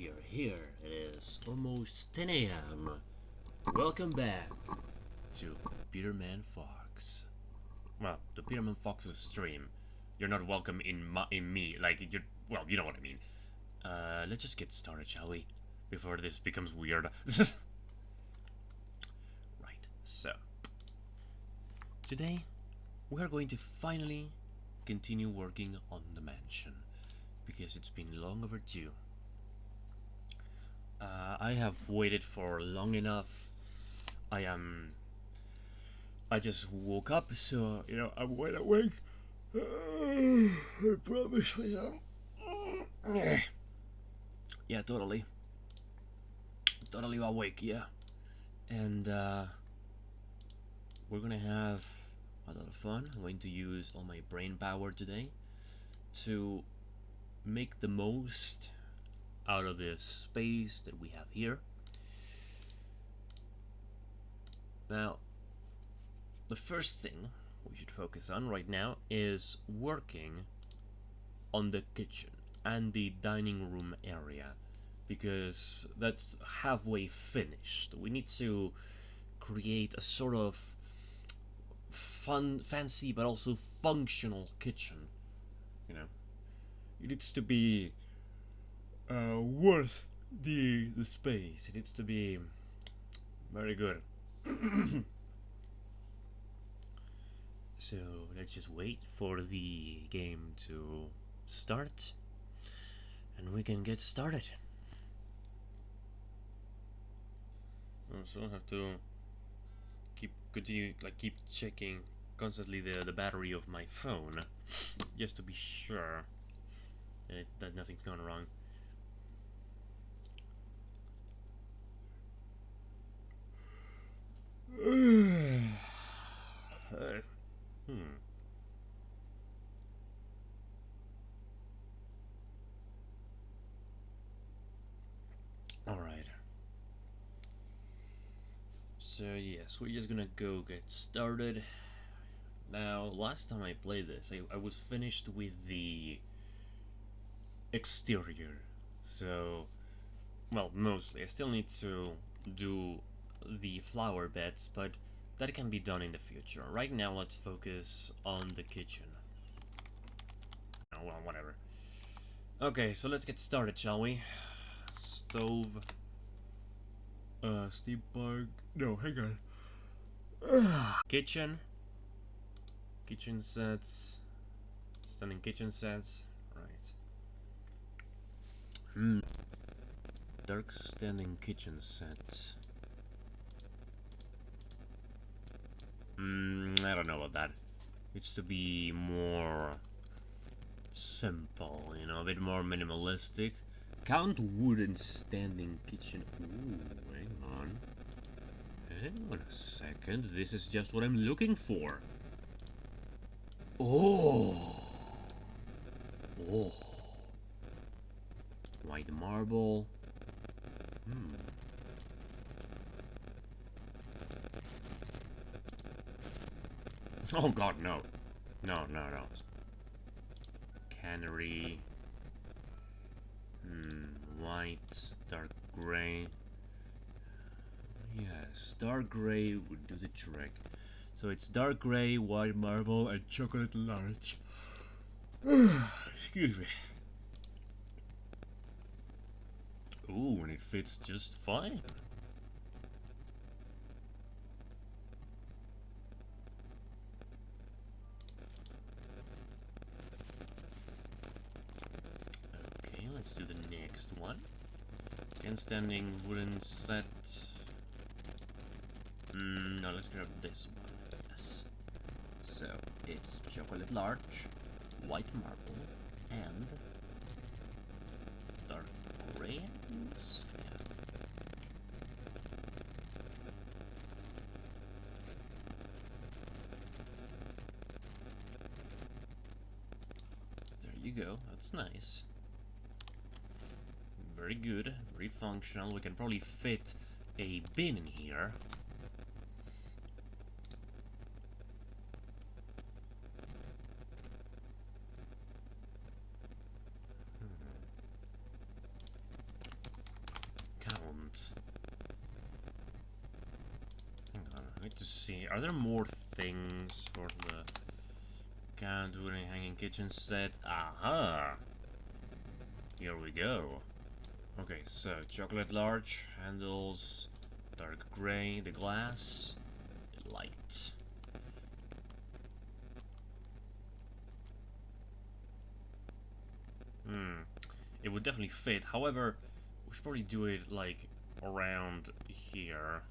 Here. It is almost 10 a.m. Welcome back to Peterman Fox. Well, the Peterman Fox's stream. You're not welcome in me. Like, well, you know what I mean. Let's just get started, shall we? Before this becomes weird. Right, so. Today, we are going to finally continue working on the mansion. Because it's been long overdue. I have waited for long enough. I just woke up, so, I'm wide awake. I promise I am. Yeah, totally. Totally awake, yeah. And, we're gonna have a lot of fun. I'm going to use all my brain power today to make the most out of this space that we have here. Now, the first thing we should focus on right now is working on the kitchen and the dining room area, because that's halfway finished. We need to create a sort of fancy but also functional kitchen. It needs to be worth the space. It needs to be very good. So let's just wait for the game to start and we can get started. Also have to keep checking constantly the battery of my phone just to be sure that nothing's gone wrong. Alright. So yes, we're just gonna go get started. Now, last time I played this, I was finished with the exterior. So, well, mostly. I still need to do the flower beds, but that can be done in the future. Right now, let's focus on the kitchen. Oh, well, whatever. Okay, so let's get started, shall we? Stove. Steam bug. No, hang on. Kitchen. Kitchen sets. Standing kitchen sets. Right. Dark standing kitchen set. I don't know about that. It's to be more simple, a bit more minimalistic. Count wooden standing kitchen. Ooh, hang on. Hang on a second. This is just what I'm looking for. Oh. White marble. Oh god, no. No. Cannery. White, dark gray. Yes, dark gray would do the trick. So it's dark gray, white marble, and chocolate large. Excuse me. Ooh, and it fits just fine. Okay, let's do the next one. Again, standing wooden set. No, let's grab this one. Yes. So it's chocolate large, white marble, and dark gray. Yeah. There you go. That's nice. Very good. Very functional. We can probably fit a bin in here. see. Are there more things for the can't do any hanging kitchen set? Aha! Here we go. Okay, so chocolate large, handles, dark gray, the glass, light. It would definitely fit. However, we should probably do it like around here.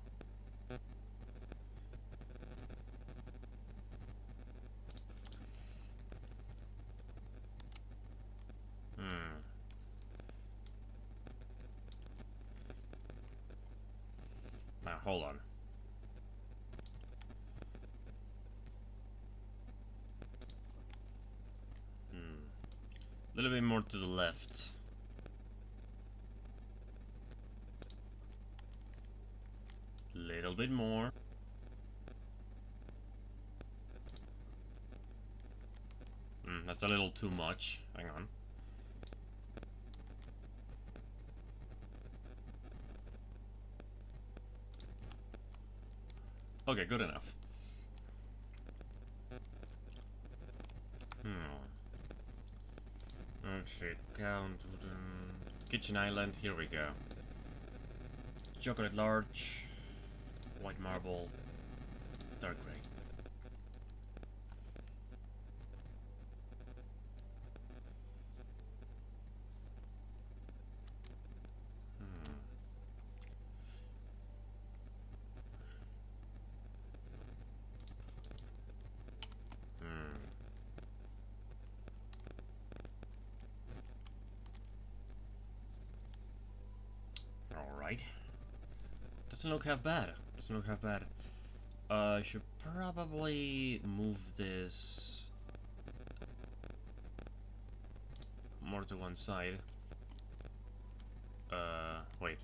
Now, hold on. A little bit more to the left. Little bit more. That's a little too much. Hang on. Okay, good enough. Okay, count kitchen island. Here we go. Chocolate large, white marble, dark gray. Alright. Doesn't look half bad. Doesn't look half bad. I should probably move this more to one side. Wait.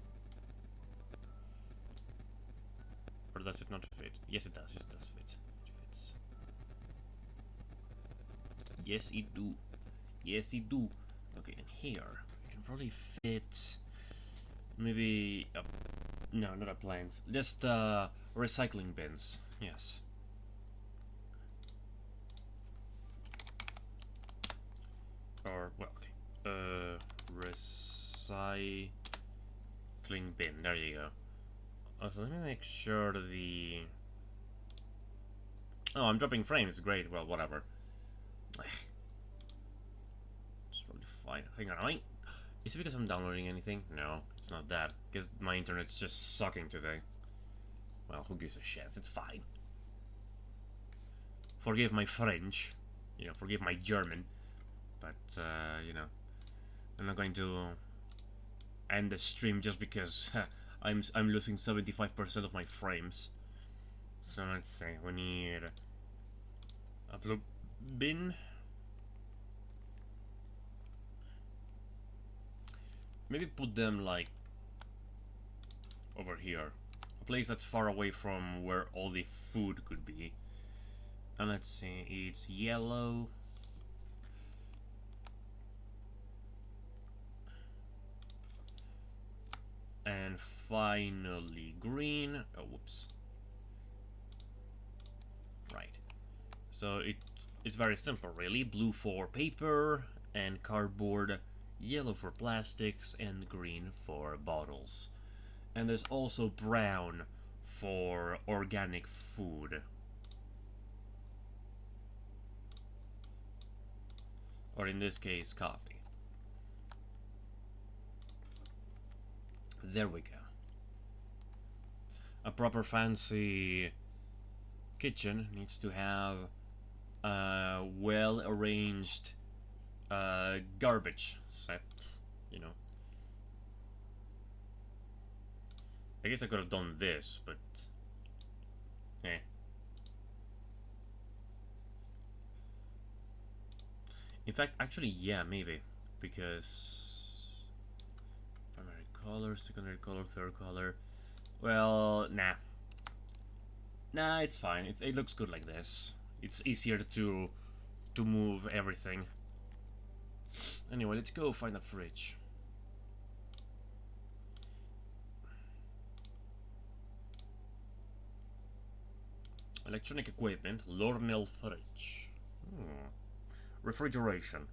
Or does it not fit? Yes, it does. Yes, it does fit. It fits. Yes, it do. Yes, it do. Okay, and here we can probably fit maybe no, not appliance. Just recycling bins. Yes. Or well, okay. Recycling bin. There you go. Also, let me make sure the. Oh, I'm dropping frames. Great. Well, whatever. It's probably fine. Hang on. Is it because I'm downloading anything? No, it's not that. Because my internet's just sucking today. Well, who gives a shit? It's fine. Forgive my French. You know, forgive my German. But, you know, I'm not going to end the stream just because I'm losing 75% of my frames. So let's see, we need upload bin. Maybe put them like over here, a place that's far away from where all the food could be. And let's see, it's yellow. And finally green. Oh, whoops. Right. So it's very simple, really. Blue for paper and cardboard, yellow for plastics, and green for bottles. And there's also brown for organic food. Or in this case, coffee. There we go. A proper fancy kitchen needs to have a well-arranged garbage set, you know. I guess I could have done this, but eh. In fact, actually, yeah, maybe, because primary color, secondary color, third color. Well, nah. Nah, it's fine. It looks good like this. It's easier to move everything. Anyway, let's go find a fridge. Electronic equipment, Lornell fridge. Refrigeration.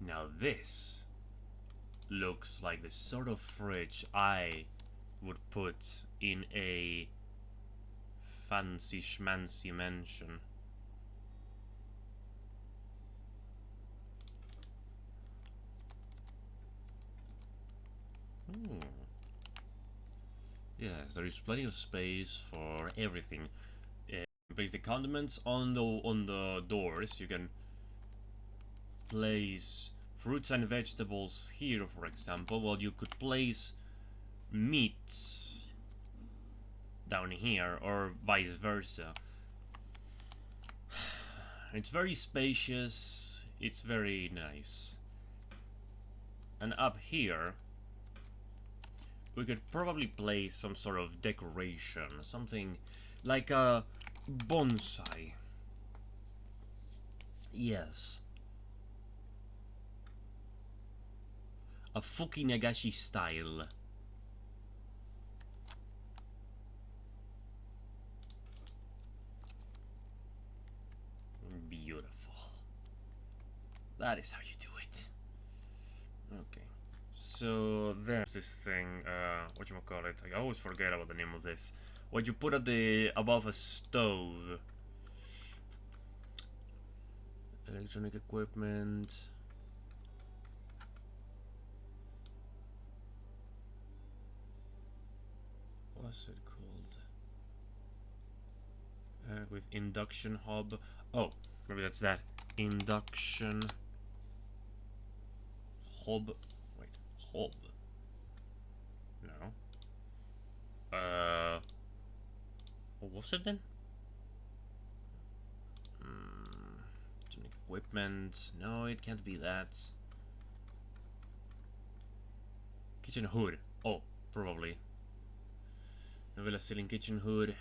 Now this looks like the sort of fridge I would put in a fancy schmancy mansion. Yes, there is plenty of space for everything. You can place the condiments on the doors. You can place fruits and vegetables here, for example. Well, you could place meats down here, or vice versa. It's very spacious. It's very nice. And up here, we could probably place some sort of decoration, something like a bonsai. Yes. A Fuki Nagashi style. Beautiful. That is how you do it. Okay. So there's this thing, whatchamacallit, I always forget about the name of this. What you put at the above a stove. Electronic equipment. What's it called? With induction hob. Oh, maybe that's that. Induction hob. Wait, hob. No. What was it then? Equipment. No, it can't be that. Kitchen hood. Oh, probably. Novella ceiling kitchen hood.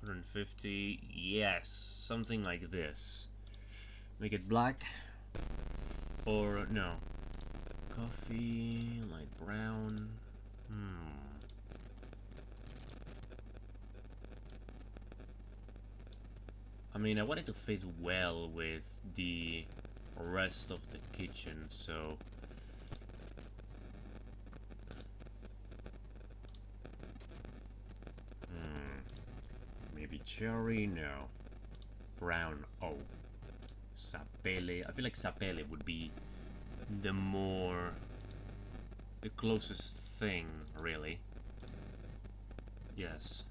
150. Yes, something like this. Make it black. Or no. Coffee, light brown. I mean, I want it to fit well with the rest of the kitchen, so maybe cherry, no. Brown, oh. Sapele, I feel like sapele would be the closest thing, really. Yes.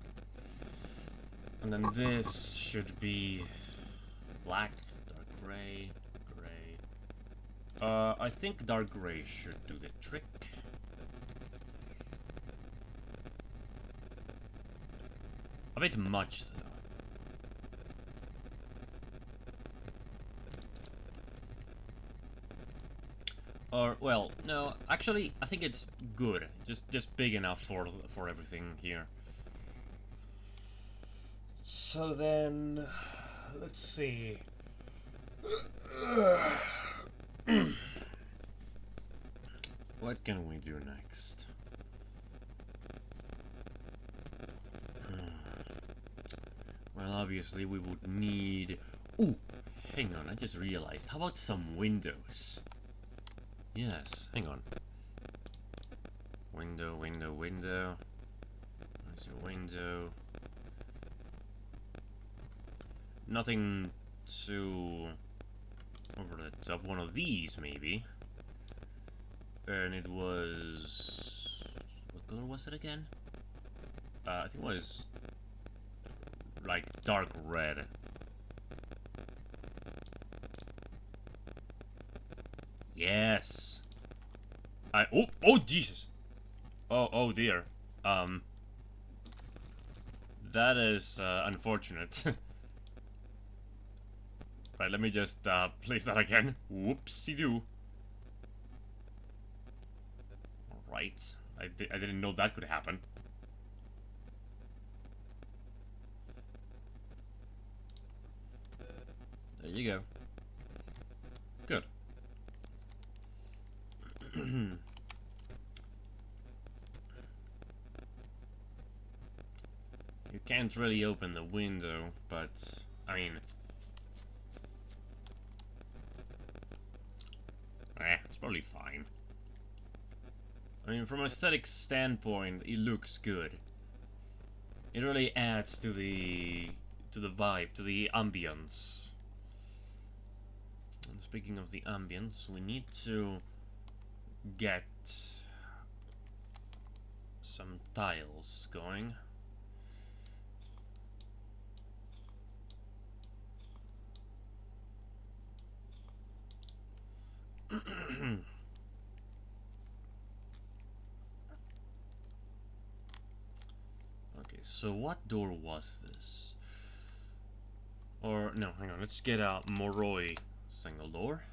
And then this should be black, dark gray, gray. I think dark gray should do the trick. A bit much, though. Or, well, no, actually, I think it's good. Just big enough for everything here. So then, let's see. What can we do next? Well, obviously we would need... Ooh, hang on, I just realized. How about some windows? Yes, hang on. Window, window, window. There's your window. Nothing too over the top. One of these, maybe. And it was... What color was it again? I think it was... like, dark red. Yes! Oh, Jesus! Oh, dear. That is, unfortunate. Right, let me just, place that again. Whoopsie-doo. Alright. I didn't know that could happen. There you go. Good. can't really open the window, but I mean, it's probably fine. I mean, from an aesthetic standpoint, it looks good. It really adds to the vibe, to the ambience. And speaking of the ambience, we need to get some tiles going. Okay, so what door was this? Or, no, hang on, let's get a Moroi single door.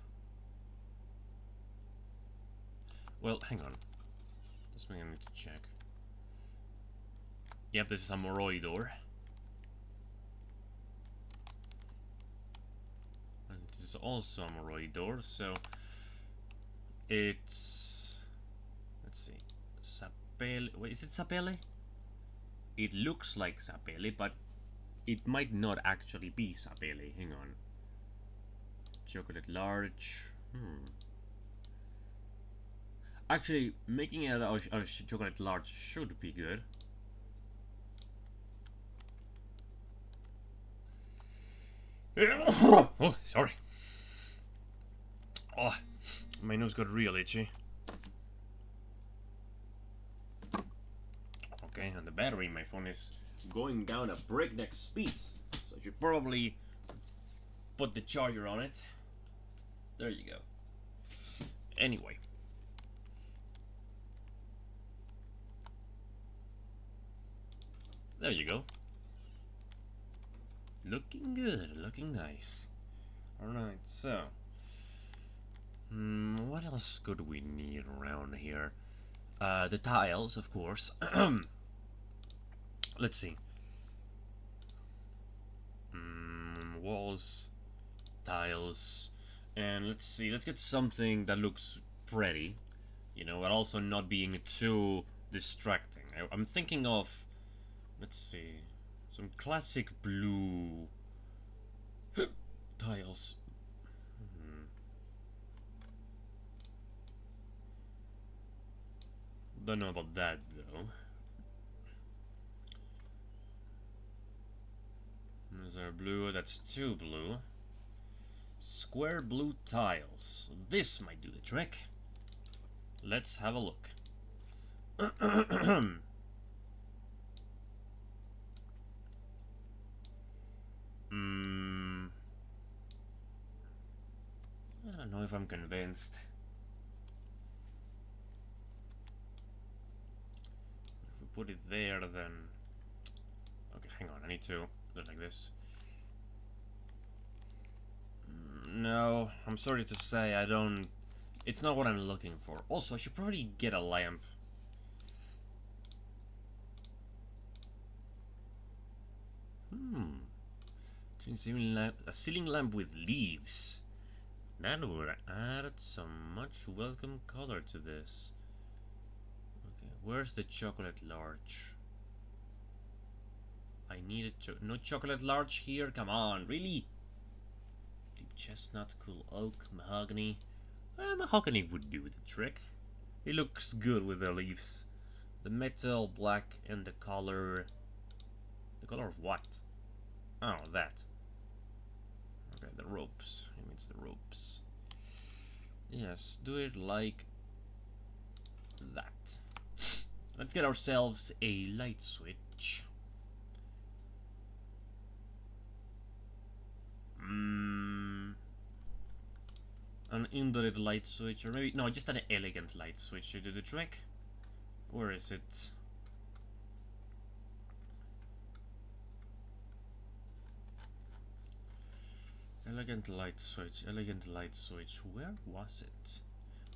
Well, hang on. This one I need to check. Yep, this is a Moroi door. And this is also a Moroi door, so it's... let's see. Sapele... wait, is it Sapele? It looks like Sapele, but it might not actually be Sapele. Hang on. Chocolate large. Actually, making it a chocolate large should be good. Oh, sorry. Oh, my nose got real itchy. Okay, and the battery in my phone is going down at breakneck speeds, so I should probably put the charger on it. There you go. Anyway. There you go. Looking good, looking nice. Alright, so... what else could we need around here? The tiles, of course. Let's see. Walls, tiles, and let's see. Let's get something that looks pretty, you know, but also not being too distracting. I'm thinking of, let's see, some classic blue tiles. Don't know about that though. Is there blue? That's two blue. Square blue tiles. This might do the trick. Let's have a look. I don't know if I'm convinced. If we put it there, then... okay, hang on, I need to do it like this. No, I'm sorry to say, I don't... it's not what I'm looking for. Also, I should probably get a lamp. A ceiling lamp with leaves. That would add some much welcome color to this. Okay, where's the chocolate large? I needed no chocolate large here. Come on, really? Deep chestnut, cool oak, mahogany. Mahogany would do the trick. It looks good with the leaves. The metal, black, and the color. The color of what? Oh, that. Okay, the ropes. It means the ropes. Yes, do it like that. Let's get ourselves a light switch. An indirect light switch, or maybe, no, just an elegant light switch to do the trick. Where is it? Elegant light switch, elegant light switch. Where was it?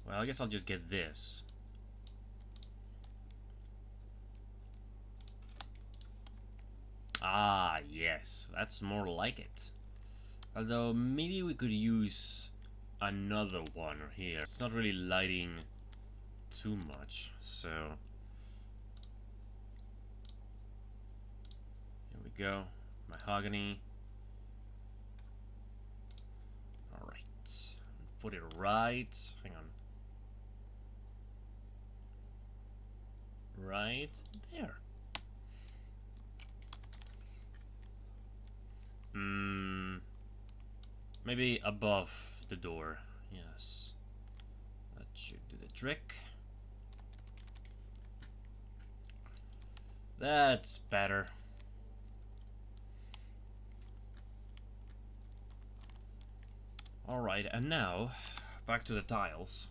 Well, I guess I'll just get this. Ah, yes, that's more like it. Although, maybe we could use another one here. It's not really lighting too much, so... go. Mahogany. Alright. Put it right. Hang on. Right there. Maybe above the door. Yes. That should do the trick. That's better. Alright, and now, back to the tiles.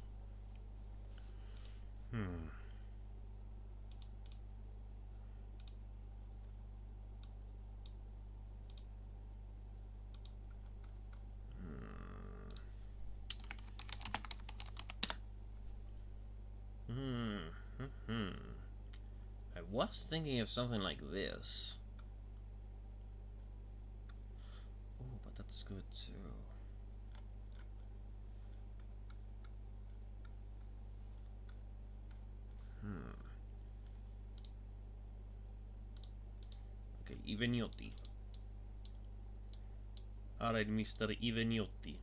I was thinking of something like this. Oh, but that's good too. Okay, Iveniotti. Alright, Mr. Iveniotti.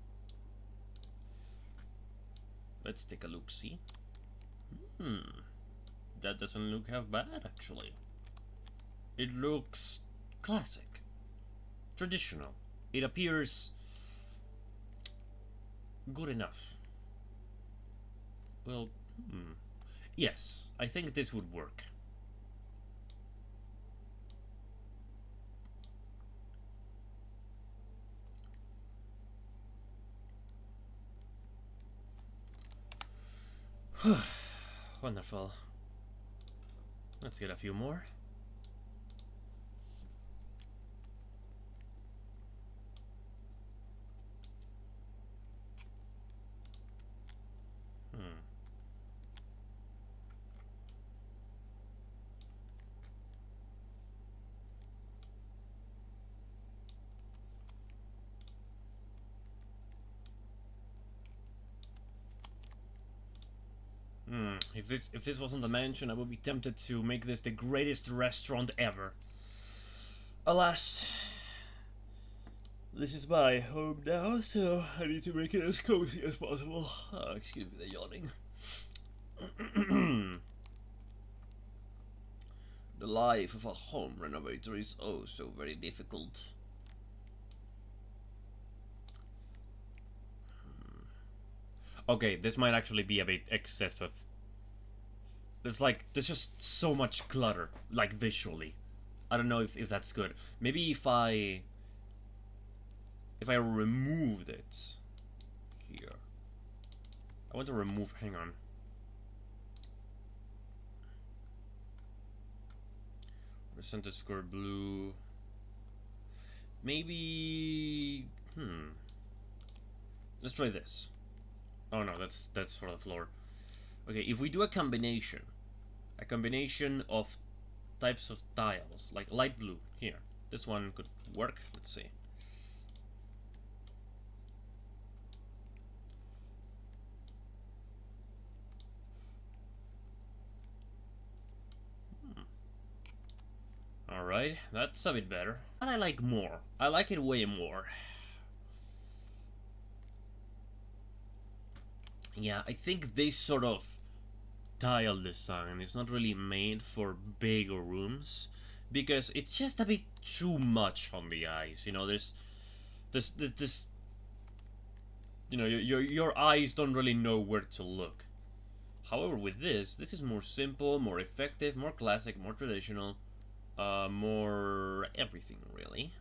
Let's take a look, see? That doesn't look half bad, actually. It looks classic. Traditional. It appears good enough. Well, yes, I think this would work. Wonderful. Let's get a few more. If this wasn't a mansion, I would be tempted to make this the greatest restaurant ever. Alas, this is my home now, so I need to make it as cozy as possible. Excuse me, the yawning. The life of a home renovator is oh so very difficult. Okay, this might actually be a bit excessive. It's like, there's just so much clutter, like visually. I don't know if that's good. Maybe if I removed it here. I want to remove, hang on. Percentage score blue. Maybe, let's try this. Oh no, that's for the floor. Okay, if we do a combination of types of tiles, like light blue, here. This one could work, let's see. Alright, that's a bit better. But I like more. I like it way more. Yeah, I think this sort of tile design is not really made for bigger rooms, because it's just a bit too much on the eyes. You know, there's this you know, your eyes don't really know where to look. However, with this is more simple, more effective, more classic, more traditional, more everything, really.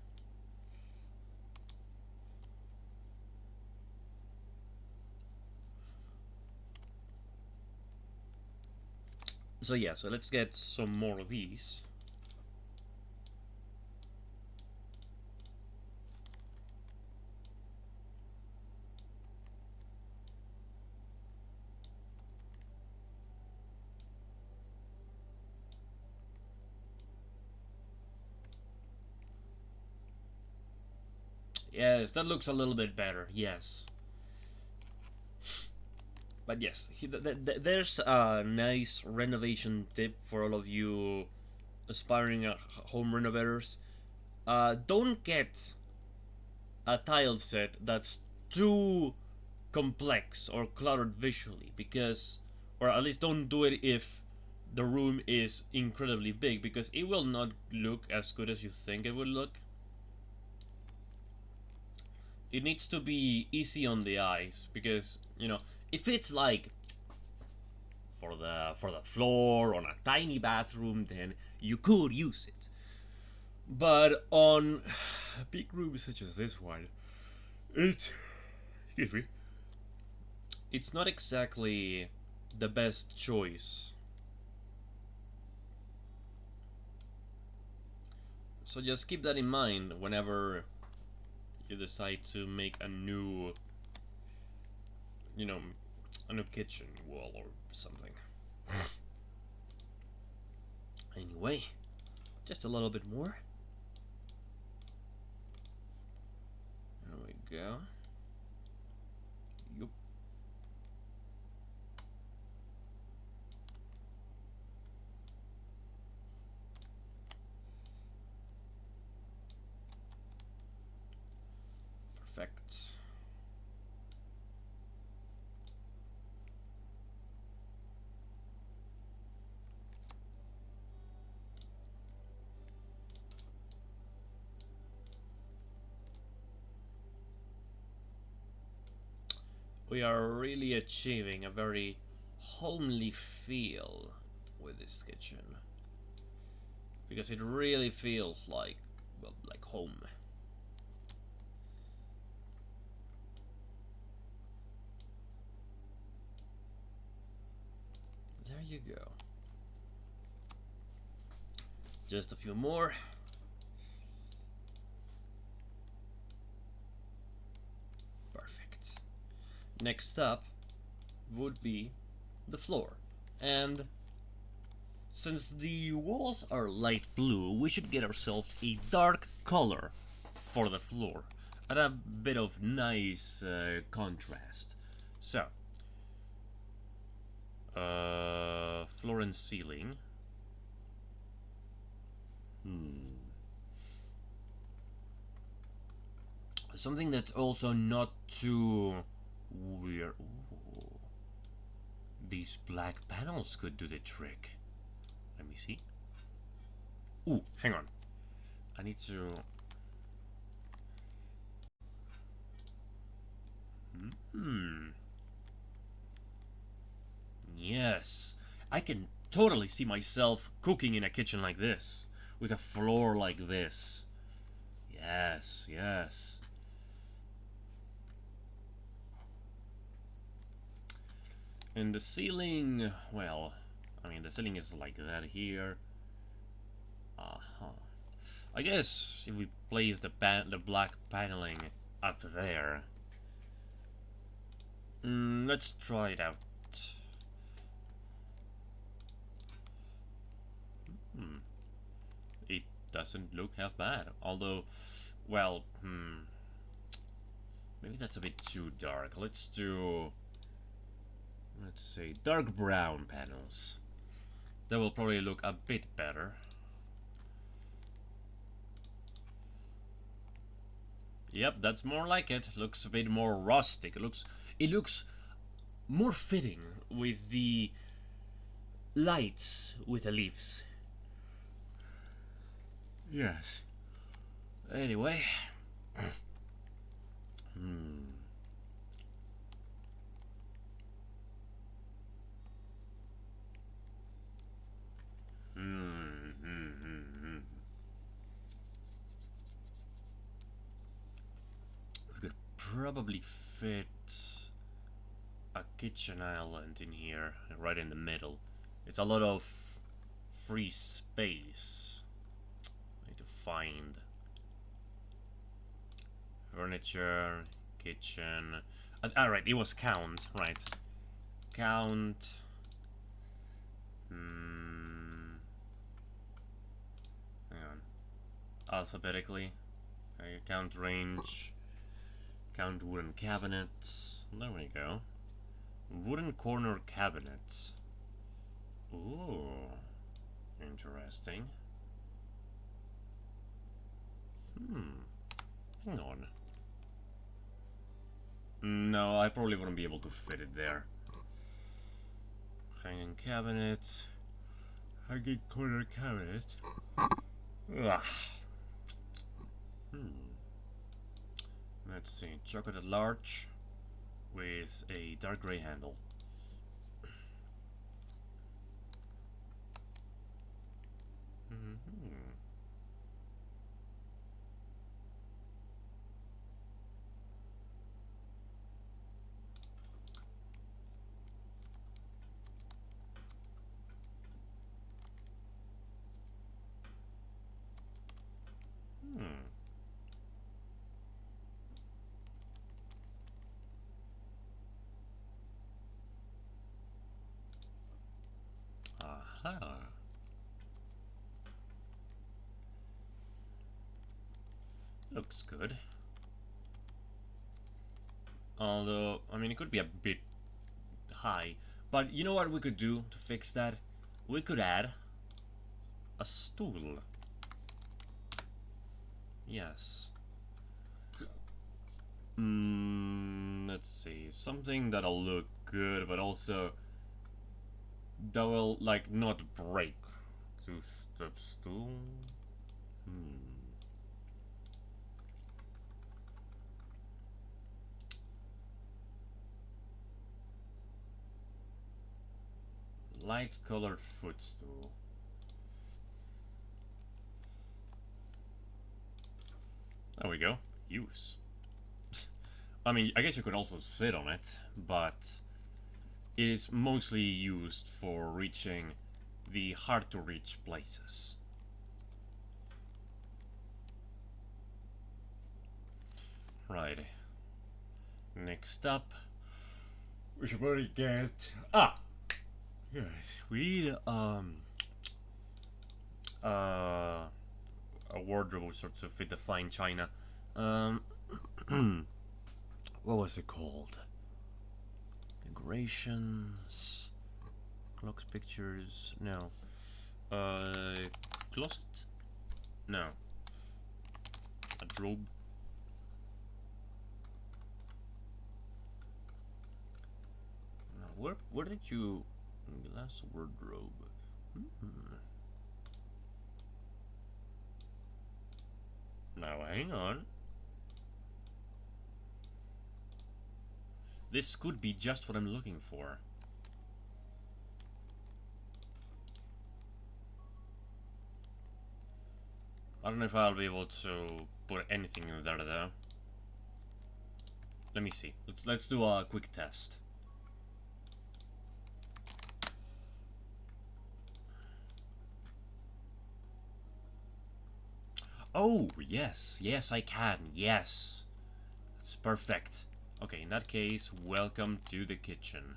So yeah, so let's get some more of these. Yes, that looks a little bit better, yes. But yes, there's a nice renovation tip for all of you aspiring home renovators. don't get a tile set that's too complex or cluttered visually, because, or at least don't do it if the room is incredibly big, because it will not look as good as you think it will look. It needs to be easy on the eyes, because, you know, if it's like for the floor on a tiny bathroom, then you could use it. But on big rooms such as this one, excuse me, it's not exactly the best choice. So just keep that in mind whenever you decide to make a new, you know, a new kitchen wall or something. Anyway, just a little bit more. There we go. Yup. Perfect. We are really achieving a very homely feel with this kitchen, because it really feels like, well, like home. There you go. Just a few more. Perfect. Next up would be the floor. And since the walls are light blue, we should get ourselves a dark color for the floor. And a bit of nice contrast. So, floor and ceiling. Something that's also not too weird. Ooh. These black panels could do the trick. Let me see. Ooh, hang on. I need to... Yes. I can totally see myself cooking in a kitchen like this. With a floor like this. Yes, yes. And the ceiling, well, I mean, the ceiling is like that here. I guess if we place the black paneling up there. Let's try it out. It doesn't look half bad. Although, well, maybe that's a bit too dark. Let's say dark brown panels. That will probably look a bit better. Yep, that's more like it. Looks a bit more rustic. It looks more fitting with the lights with the leaves. Yes. Anyway. We could probably fit a kitchen island in here, right in the middle. It's a lot of free space. I need to find furniture, kitchen. Alright, it was count, right? Count. Hang on. Alphabetically. Okay, count range. Count wooden cabinets. There we go. Wooden corner cabinets. Ooh. Interesting. Hang on. No, I probably wouldn't be able to fit it there. Hanging cabinet. Hanging corner cabinet. Ugh. Let's see. Chocolate at large with a dark gray handle. Aha. Looks good. Although, I mean, it could be a bit high. But you know what we could do to fix that? We could add a stool. Yes. Let's see. Something that'll look good, but also that will, like, not break. Two-step stool? Light colored footstool. There we go. Use. I mean, I guess you could also sit on it, but it is mostly used for reaching the hard-to-reach places. Right. Next up, we should probably get... Yes, we need, a wardrobe sort to fit the fine china. What was it called? Decorations, clocks, pictures. No. Closet? No. A robe. No. Where did you? Glass wardrobe. Now hang on. This could be just what I'm looking for. I don't know if I'll be able to put anything in there though. Let me see. Let's do a quick test. Oh, yes. Yes, I can. Yes. That's perfect. Okay, in that case, welcome to the kitchen.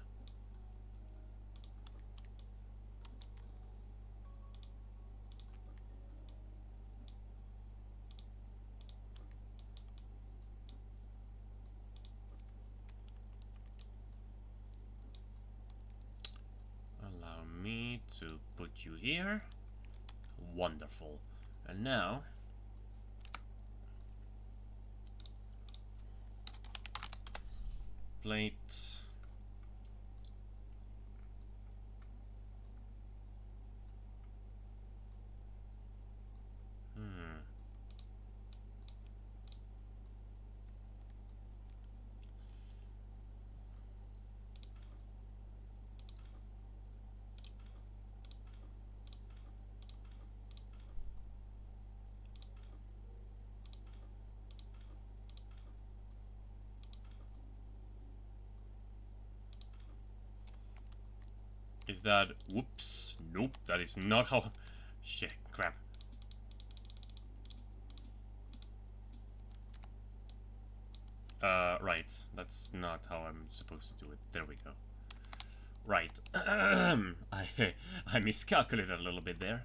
Allow me to put you here. Wonderful. And now... plates. Is that... whoops. Nope, that is not how... Shit, crap. Right. That's not how I'm supposed to do it. There we go. Right. I miscalculated a little bit there.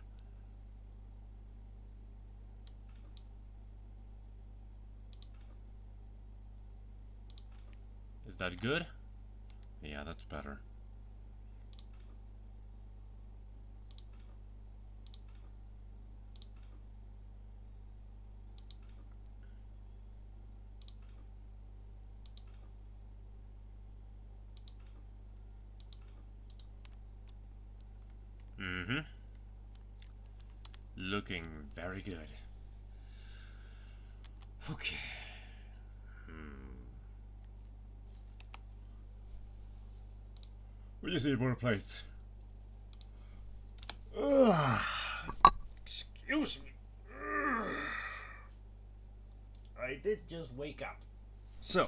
Is that good? Yeah, that's better. looking very good. Okay. We just need more plates. Ugh. Excuse me. Ugh. I did just wake up. So.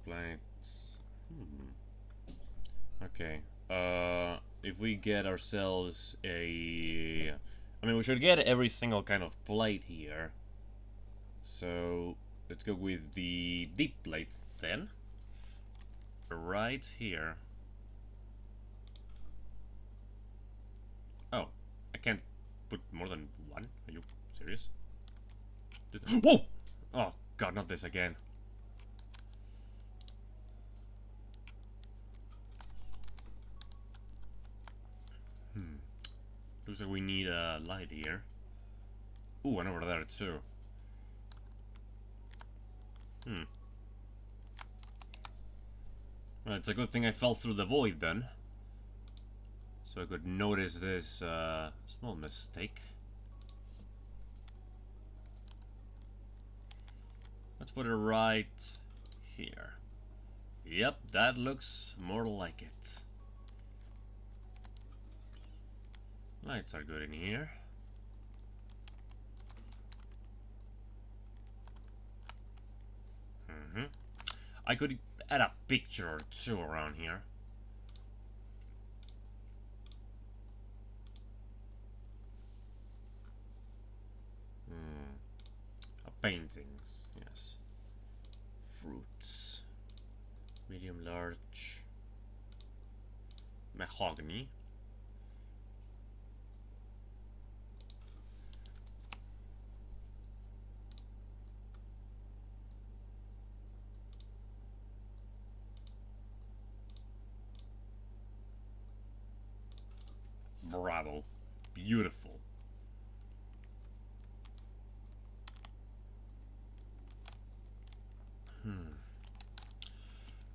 Plates. Okay. If we get ourselves a... I mean, we should get every single kind of plate here. So, let's go with the deep plate then. Right here. Oh, I can't put more than one? Are you serious? Whoa! Oh god, not this again. Looks like we need a light here. Ooh, and over there too. Well, it's a good thing I fell through the void then. So I could notice this small mistake. Let's put it right here. Yep, that looks more like it. Lights are good in here. I could add a picture or two around here. Paintings, yes. Fruits. Medium large. Mahogany. Bravo. Beautiful.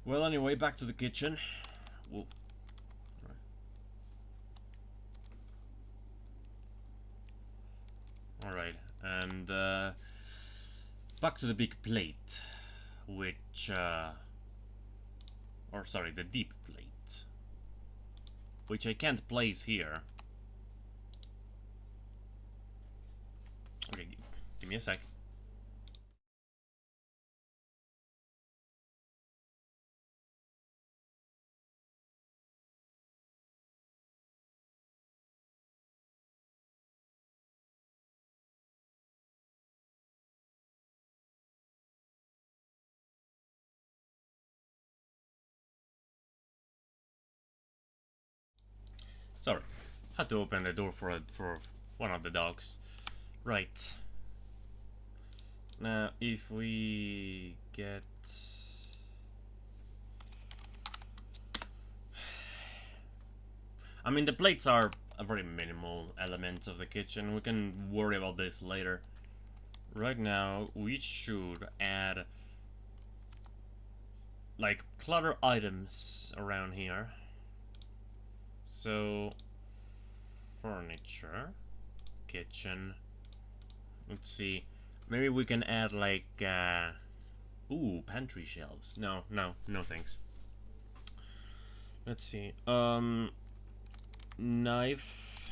Well, anyway, back to the kitchen. Whoa. Alright, and back to the big plate, which, or sorry, the deep plate, which I can't place here. Okay, give me a sec. Sorry, had to open the door for one of the dogs. Right. Now, if we get... I mean, the plates are a very minimal element of the kitchen. We can worry about this later. Right now, we should add like clutter items around here. So, furniture, kitchen. Let's see. Maybe we can add like, ooh, pantry shelves. No, thanks. Let's see. Knife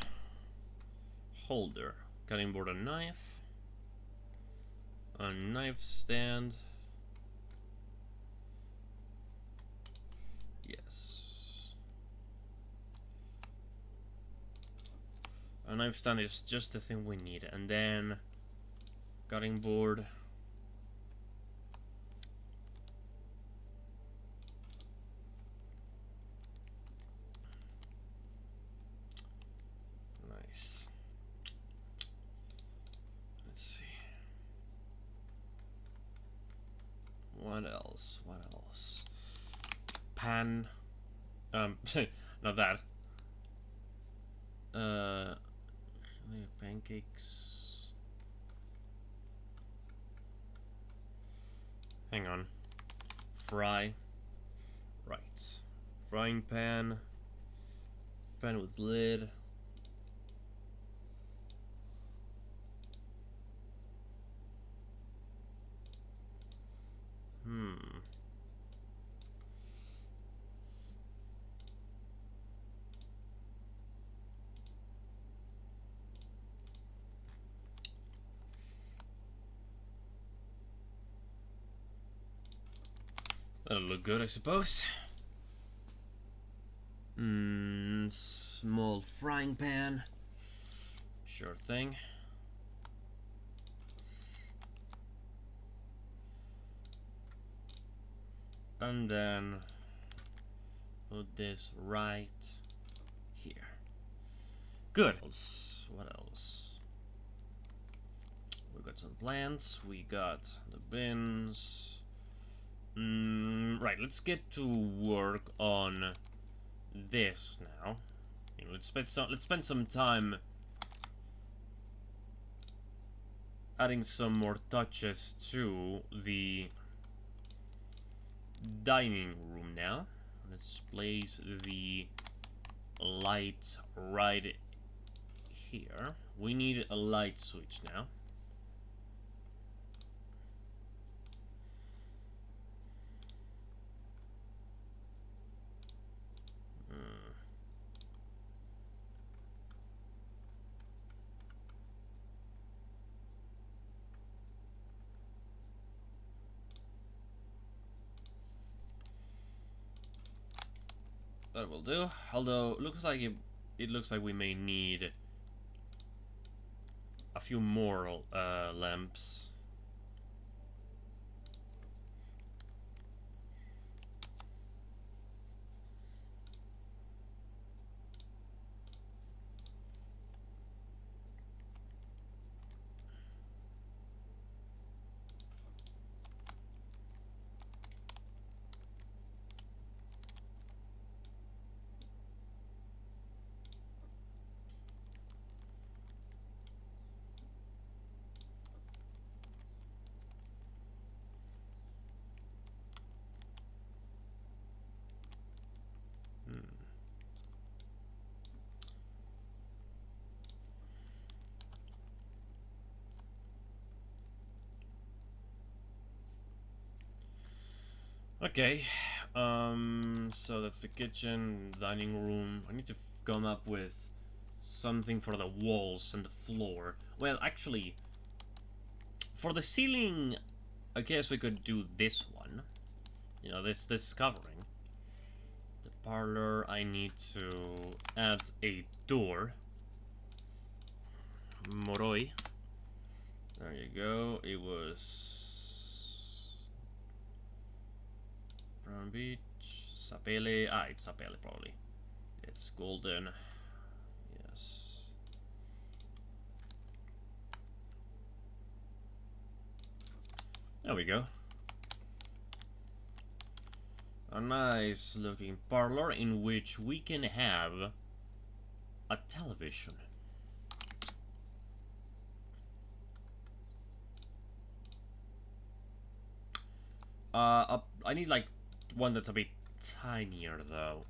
holder. Cutting board and knife. A knife stand. Yes. A knife stand is just the thing we need. And then cutting board. Nice. Let's see. What else? What else? Pan. Not that. Pancakes. Hang on. Fry. Right. Frying pan. pan with lid. That'll look good, I suppose. Small frying pan. Sure thing. And then put this right here. Good. What else? We got some plants. We got the bins. Right. Let's get to work on this now. You know, let's spend some time adding some more touches to the dining room now. Let's place the light right here. We need a light switch now. That will do. Although it looks like we may need a few more lamps. Okay, so that's the kitchen, dining room. I need to come up with something for the walls and the floor. Well, actually, for the ceiling, I guess we could do this one. You know, this covering. The parlor, I need to add a door. Moroi. There you go. It was Brown Beach, Sapele. Ah, it's Sapele probably. It's golden. Yes. There we go. A nice looking parlor in which we can have a television. I need like one that's a bit tinier though.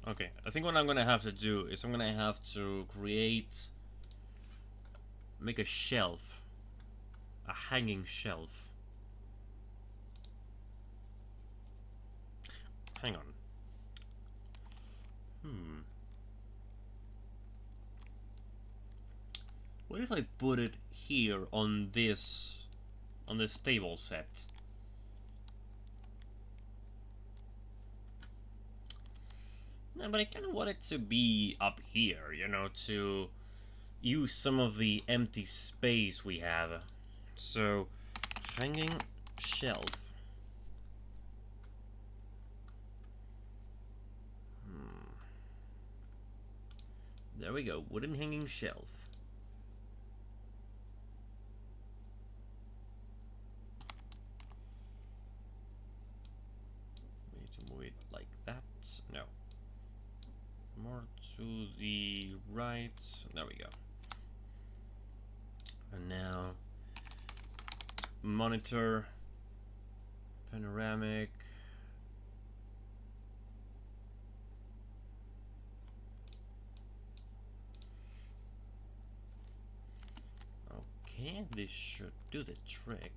Okay, I think what I'm gonna have to do is I'm gonna have to make a shelf, a hanging shelf. Hang on. What if I put it here on this table set? No, but I kind of want it to be up here, you know, to use some of the empty space we have. So, hanging shelf. There we go, wooden hanging shelf. We need to move it like that. No. More to the right. There we go. And now, monitor. Panoramic. Okay, this should do the trick.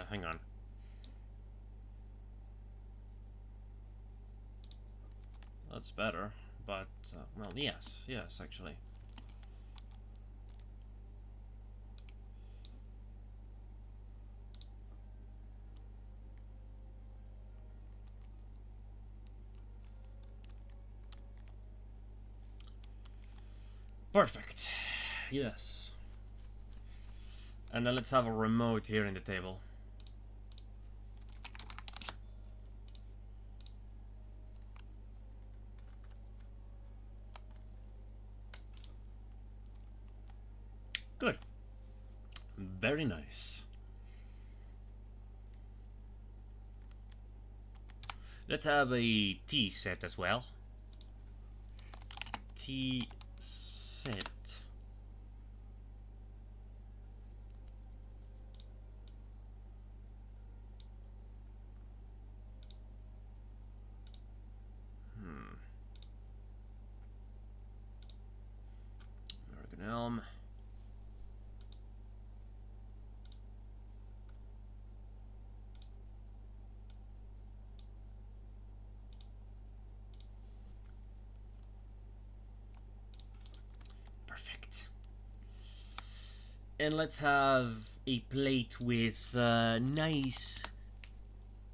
Hang on. That's better, but, well, yes, actually. Perfect. Yes. And then let's have a remote here in the table. Good. Very nice. Let's have a tea set as well. Tea set. American Elm. Perfect. And let's have a plate with nice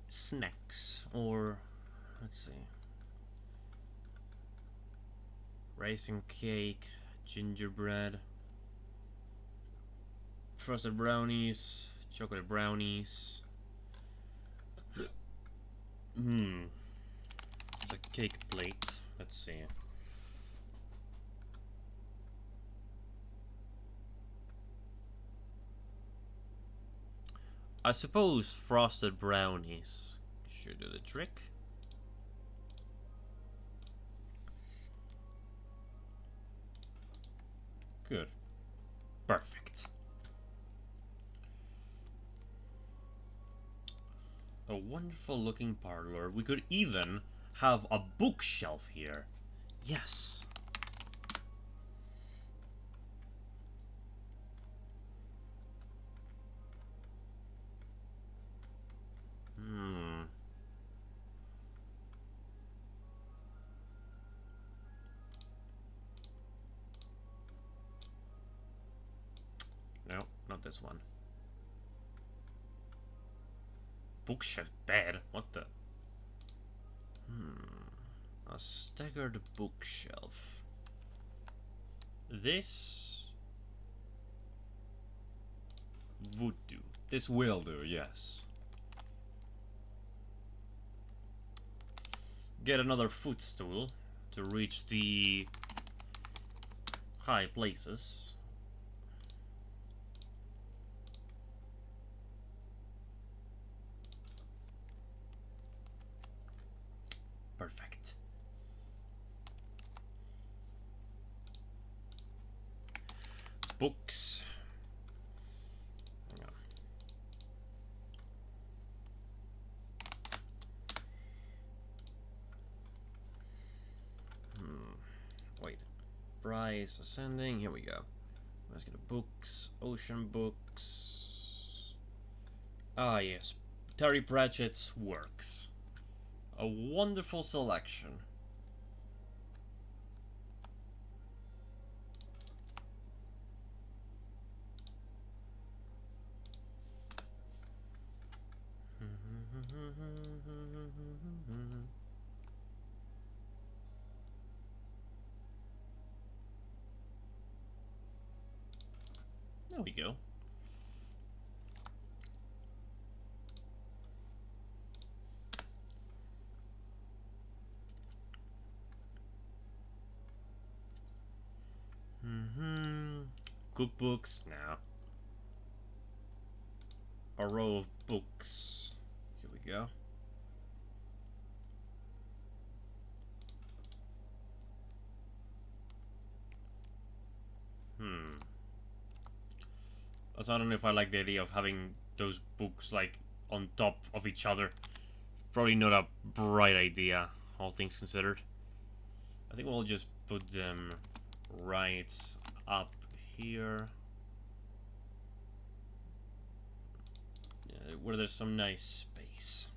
snacks, or let's see, raisin cake, gingerbread, frosted brownies, chocolate brownies. It's a cake plate. Let's see. I suppose frosted brownies should do the trick. Good. Perfect. A wonderful looking parlor. We could even have a bookshelf here. Yes. No, not this one. Bookshelf bed? What the? A staggered bookshelf. This would do. This will do, yes. Get another footstool to reach the high places. Perfect. Books. Hang on. Wait. Price ascending. Here we go. Let's get the books. Ocean books. Ah, yes. Terry Pratchett's works. A wonderful selection. There we go. Cookbooks? Now. A row of books. Here we go. Also, I don't know if I like the idea of having those books like on top of each other. Probably not a bright idea, all things considered. I think we'll just put them right up here. Yeah, where there's some nice space.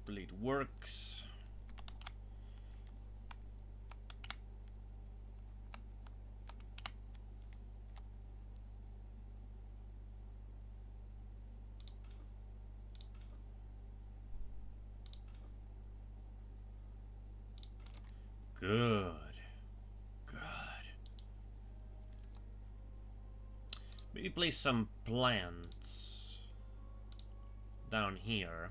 Complete works. Good. Good. Maybe place some plants down here.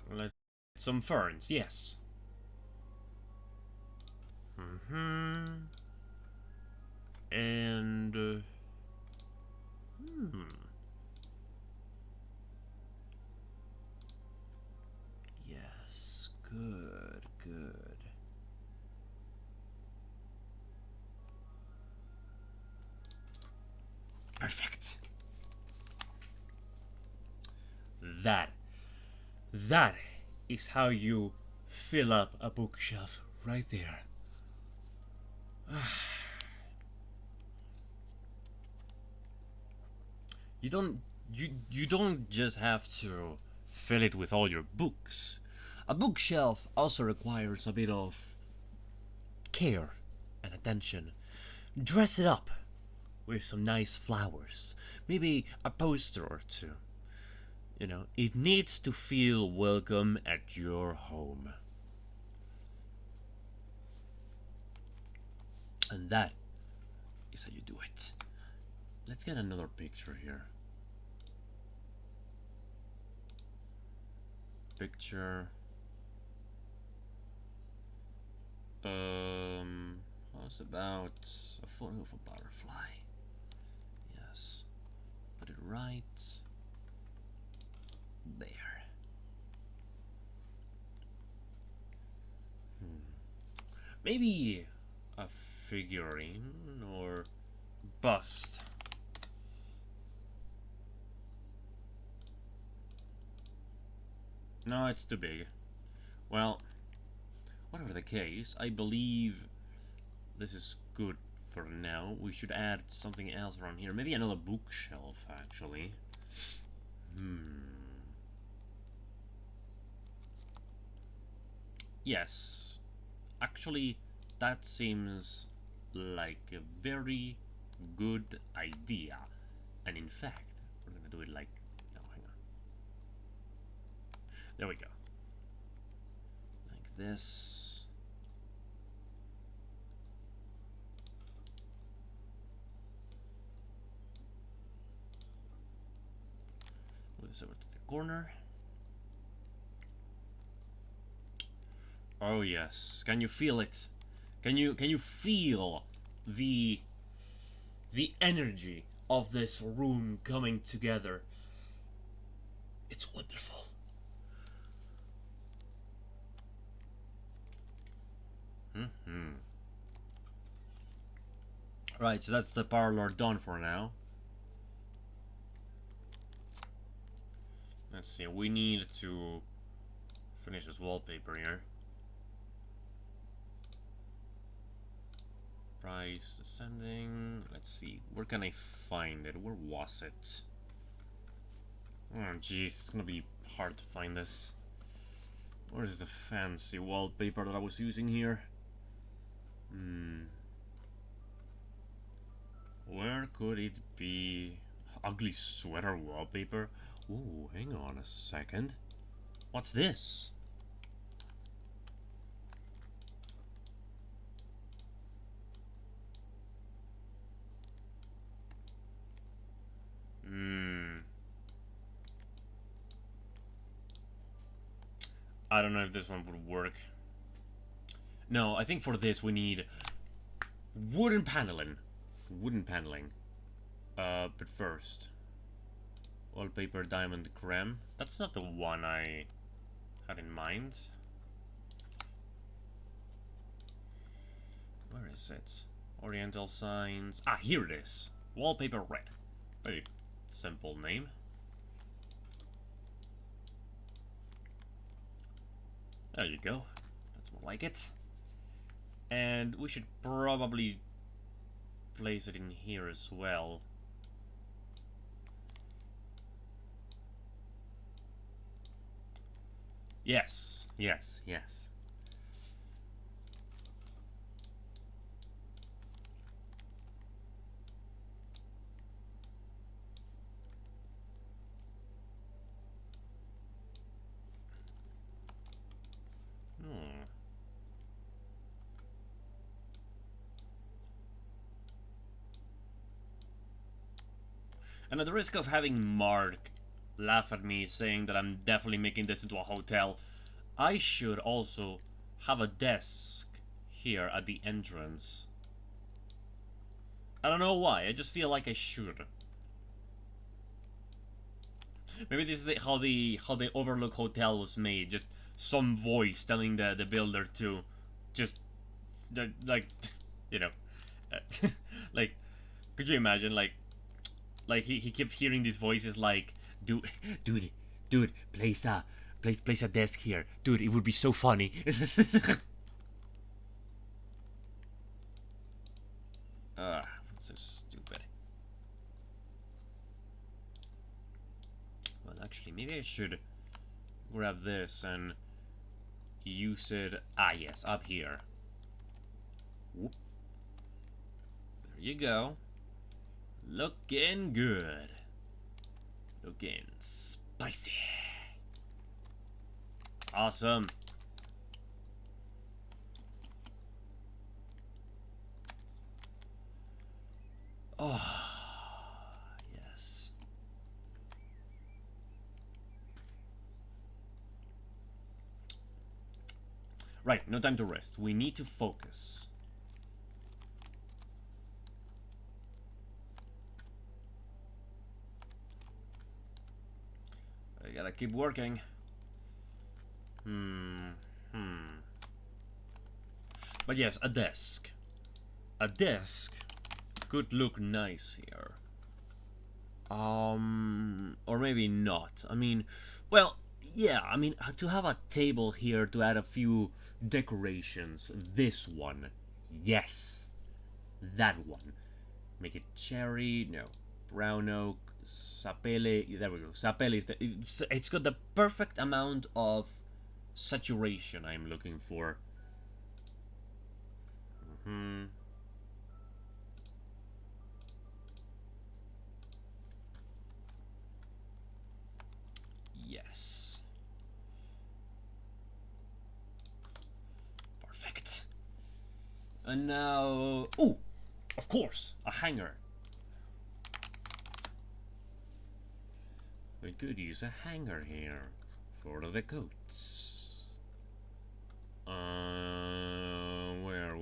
Let some ferns, yes. And yes, good, good. Perfect. That is how you fill up a bookshelf right there. You don't you don't just have to fill it with all your books. A bookshelf also requires a bit of care and attention. Dress it up with some nice flowers, maybe a poster or two. You know, it needs to feel welcome at your home. And that is how you do it. Let's get another picture here. Picture. How's about a photo of a butterfly? Yes. Put it right there. Maybe a figurine or bust. No, it's too big. Well, whatever the case, I believe this is good for now. We should add something else around here. Maybe another bookshelf, actually. Yes. Actually, that seems like a very good idea. And in fact, we're gonna do it like... No, hang on. There we go. Like this. Move this over to the corner. Oh yes. Can you feel it? Can you feel the energy of this room coming together? It's wonderful. Right, so that's the parlor done for now. Let's see, we need to finish this wallpaper here. Price ascending. Let's see, where can I find it? Where was it? Oh jeez, it's gonna be hard to find this. Where's the fancy wallpaper that I was using here? Where could it be? Ugly sweater wallpaper? Ooh, hang on a second. What's this? I don't know if this one would work. No, I think for this we need wooden paneling. Wooden paneling. But first, Wallpaper diamond creme. That's not the one I had in mind. Where is it? Oriental signs. Ah, here it is. Wallpaper red. Very simple name. There you go. That's more like it. And we should probably place it in here as well. Yes, yes, yes. Hmm. And at the risk of having Mark laugh at me saying that I'm definitely making this into a hotel, I should also have a desk here at the entrance. I don't know why, I just feel like I should. Maybe this is how the Overlook Hotel was made. Just some voice telling the builder to just like you know like could you imagine like he kept hearing these voices like dude dude dude place a desk here, dude, it would be so funny. So stupid. Well, actually, maybe I should grab this and use it. Ah, yes, up here. Whoop. There you go. Looking good. Looking spicy. Awesome. Oh, yes. Right, no time to rest. We need to focus. I gotta keep working. But yes, a desk. A desk could look nice here. Or maybe not. I mean, well, yeah, I mean, to have a table here to add a few decorations. This one. Yes. That one. Make it cherry. No. Brown oak. Sapele. There we go. Sapele is it's got the perfect amount of saturation I'm looking for. Yes. Perfect. And now... Oh! Of course! A hanger. We could use a hanger here for the coats. Where?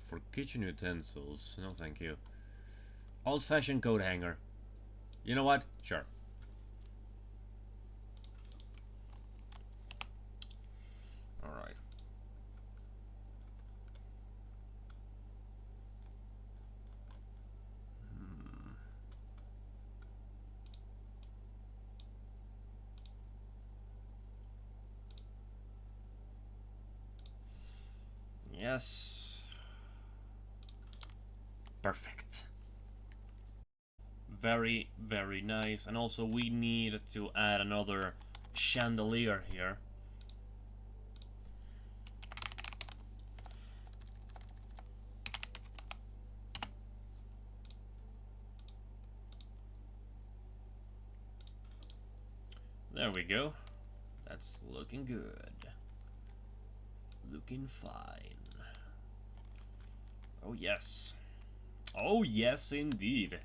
For kitchen utensils, no thank you. Old-fashioned coat hanger. You know what? Sure. Alright. Yes. Perfect. Very, very nice. And also we need to add another chandelier here. There we go. That's looking good. Looking fine. Oh yes. Oh yes indeed.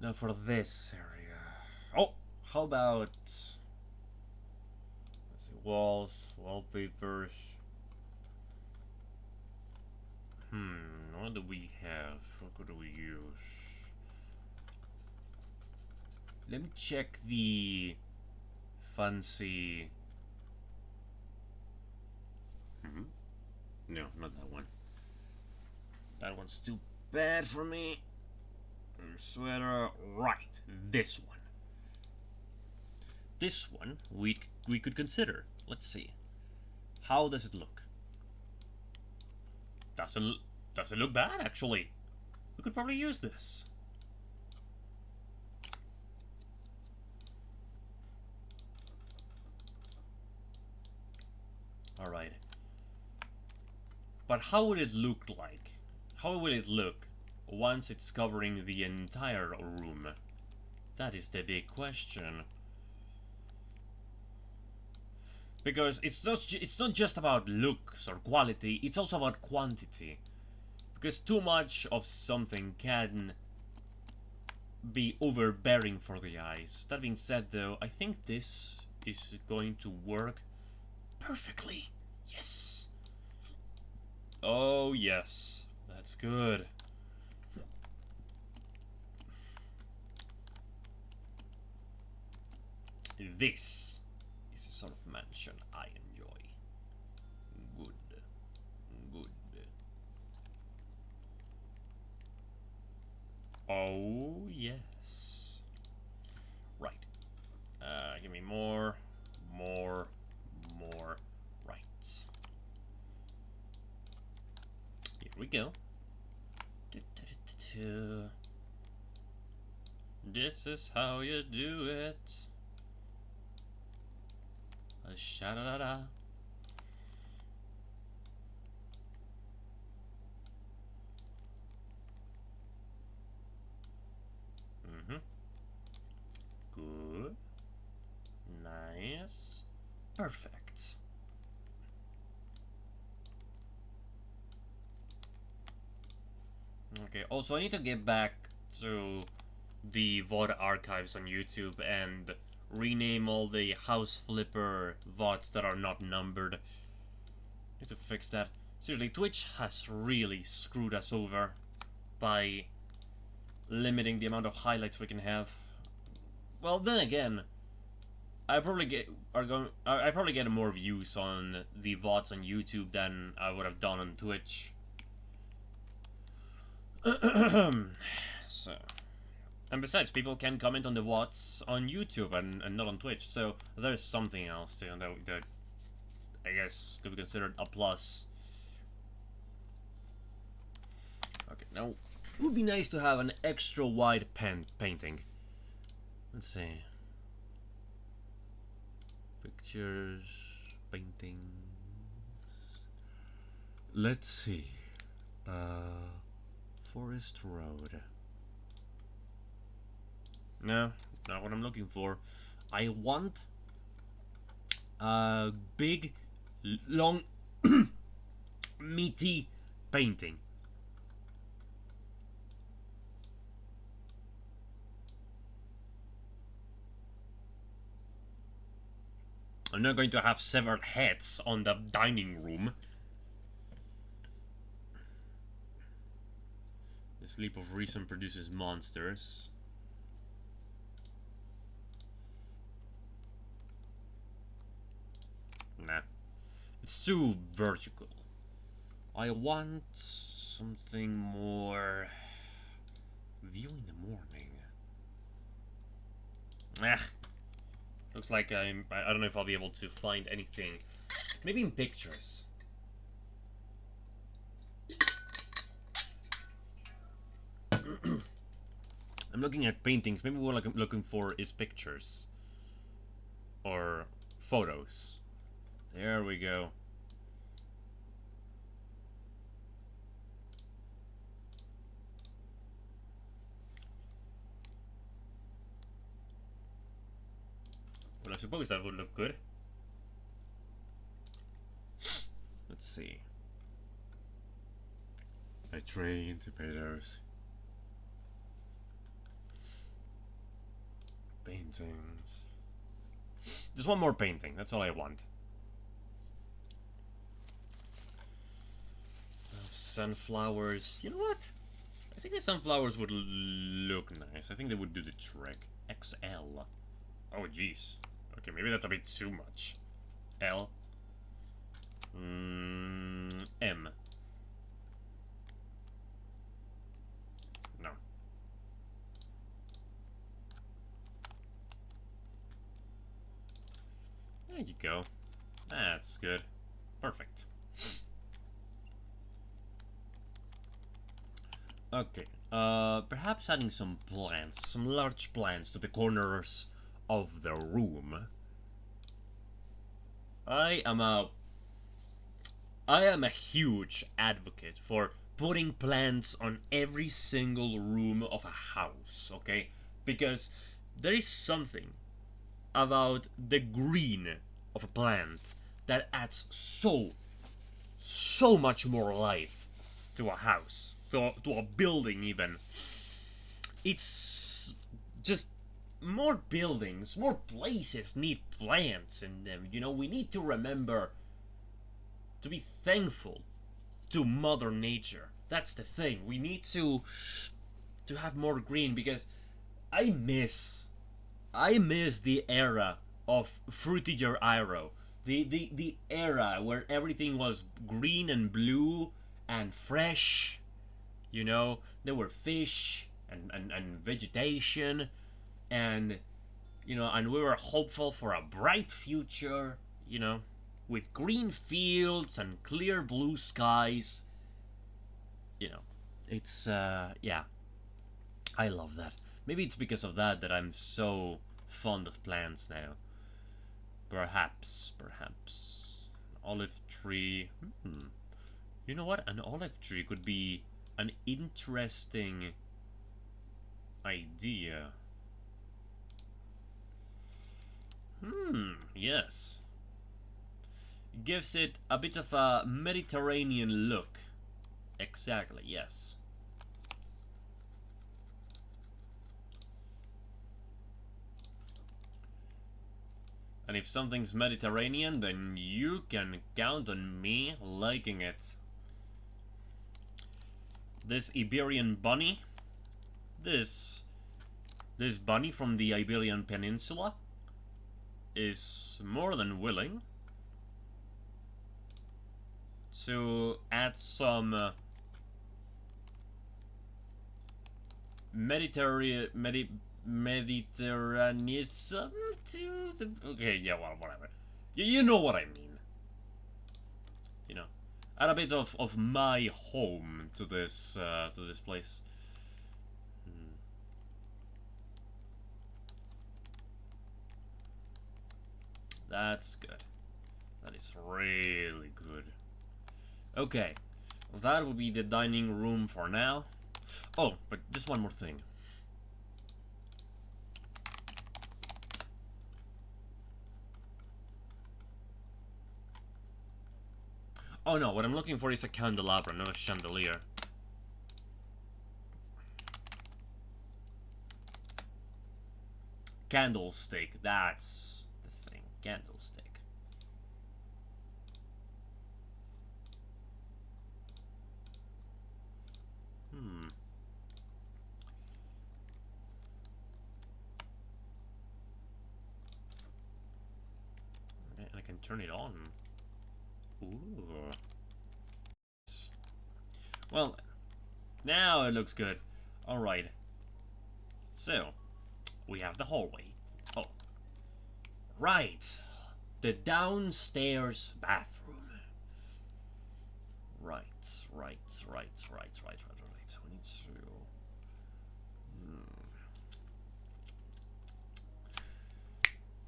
Now for this area. Oh, how about, let's see, walls, wallpapers. What do we have? What could we use? Let me check the fancy. No, not that one. That one's too bad for me. Sweater, right? This one. This one we could consider. Let's see. How does it look? Doesn't look bad actually. We could probably use this. All right. But how would it look like? How will it look once it's covering the entire room? That is the big question. Because it's not just about looks or quality, it's also about quantity. Because too much of something can be overbearing for the eyes. That being said though, I think this is going to work perfectly. Yes. Oh yes, that's good. This is the sort of mansion I enjoy. Good. Good. Oh, yes. Right. Give me more. Right. Here we go. This is how you do it. Sha-da-da-da. Good. Nice. Perfect. Okay, also I need to get back to the VOD archives on YouTube and rename all the House Flipper VODs that are not numbered. Need to fix that. Seriously, Twitch has really screwed us over by limiting the amount of highlights we can have. Well, then again, I probably get more views on the VODs on YouTube than I would have done on Twitch. So, and besides, people can comment on the VODs on YouTube and not on Twitch, so there's something else too that I guess could be considered a plus. Okay, now it would be nice to have an extra wide painting. Let's see. Pictures, paintings. Let's see. Forest Road. No, not what I'm looking for. I want a big, long, meaty painting. I'm not going to have severed heads on the dining room. The sleep of reason produces monsters. Nah. It's too vertical. I want something more... View in the morning. Ah. Looks like I don't know if I'll be able to find anything. Maybe in pictures. I'm looking at paintings. Maybe what I'm looking for is pictures. Or photos. There we go. Well, I suppose that would look good. Let's see. I train tomatoes. paintings. Just one more painting, that's all I want. Sunflowers. You know what? I think the sunflowers would look nice. I think they would do the trick. XL. Oh, jeez. Okay, maybe that's a bit too much. L. M. No. There you go. That's good. Perfect. Okay. Perhaps adding some plants, some large plants to the corners of the room. I am a huge advocate for putting plants on every single room of a house, okay? Because there is something about the green of a plant that adds so much more life to a house, to a building even. It's just more buildings, more places need plants in them. You know, we need to remember to be thankful to Mother Nature. That's the thing. We need to have more green because I miss the era of Fruitiger Arrow. The era where everything was green and blue and fresh. You know, there were fish and vegetation and you know, and we were hopeful for a bright future, you know, with green fields and clear blue skies. You know, it's yeah, I love that. Maybe it's because of that that I'm so fond of plants now. Perhaps olive tree. You know what? An olive tree could be an interesting idea. Yes. Gives it a bit of a Mediterranean look. Exactly, yes. And if something's Mediterranean, then you can count on me liking it. This Iberian bunny, this bunny from the Iberian Peninsula is more than willing to add some Mediterraneanism to the... Okay, yeah, well, whatever. You know what I mean. You know, add a bit of my home to this place. That's good. That is really good. Okay, that will be the dining room for now. Oh, but just one more thing. Oh no, what I'm looking for is a candelabra, not a chandelier. Candlestick, that's the thing. Candlestick. And I can turn it on. Ooh. Well, now it looks good. Alright. So, we have the hallway. Oh. Right. The downstairs bathroom. Right. We need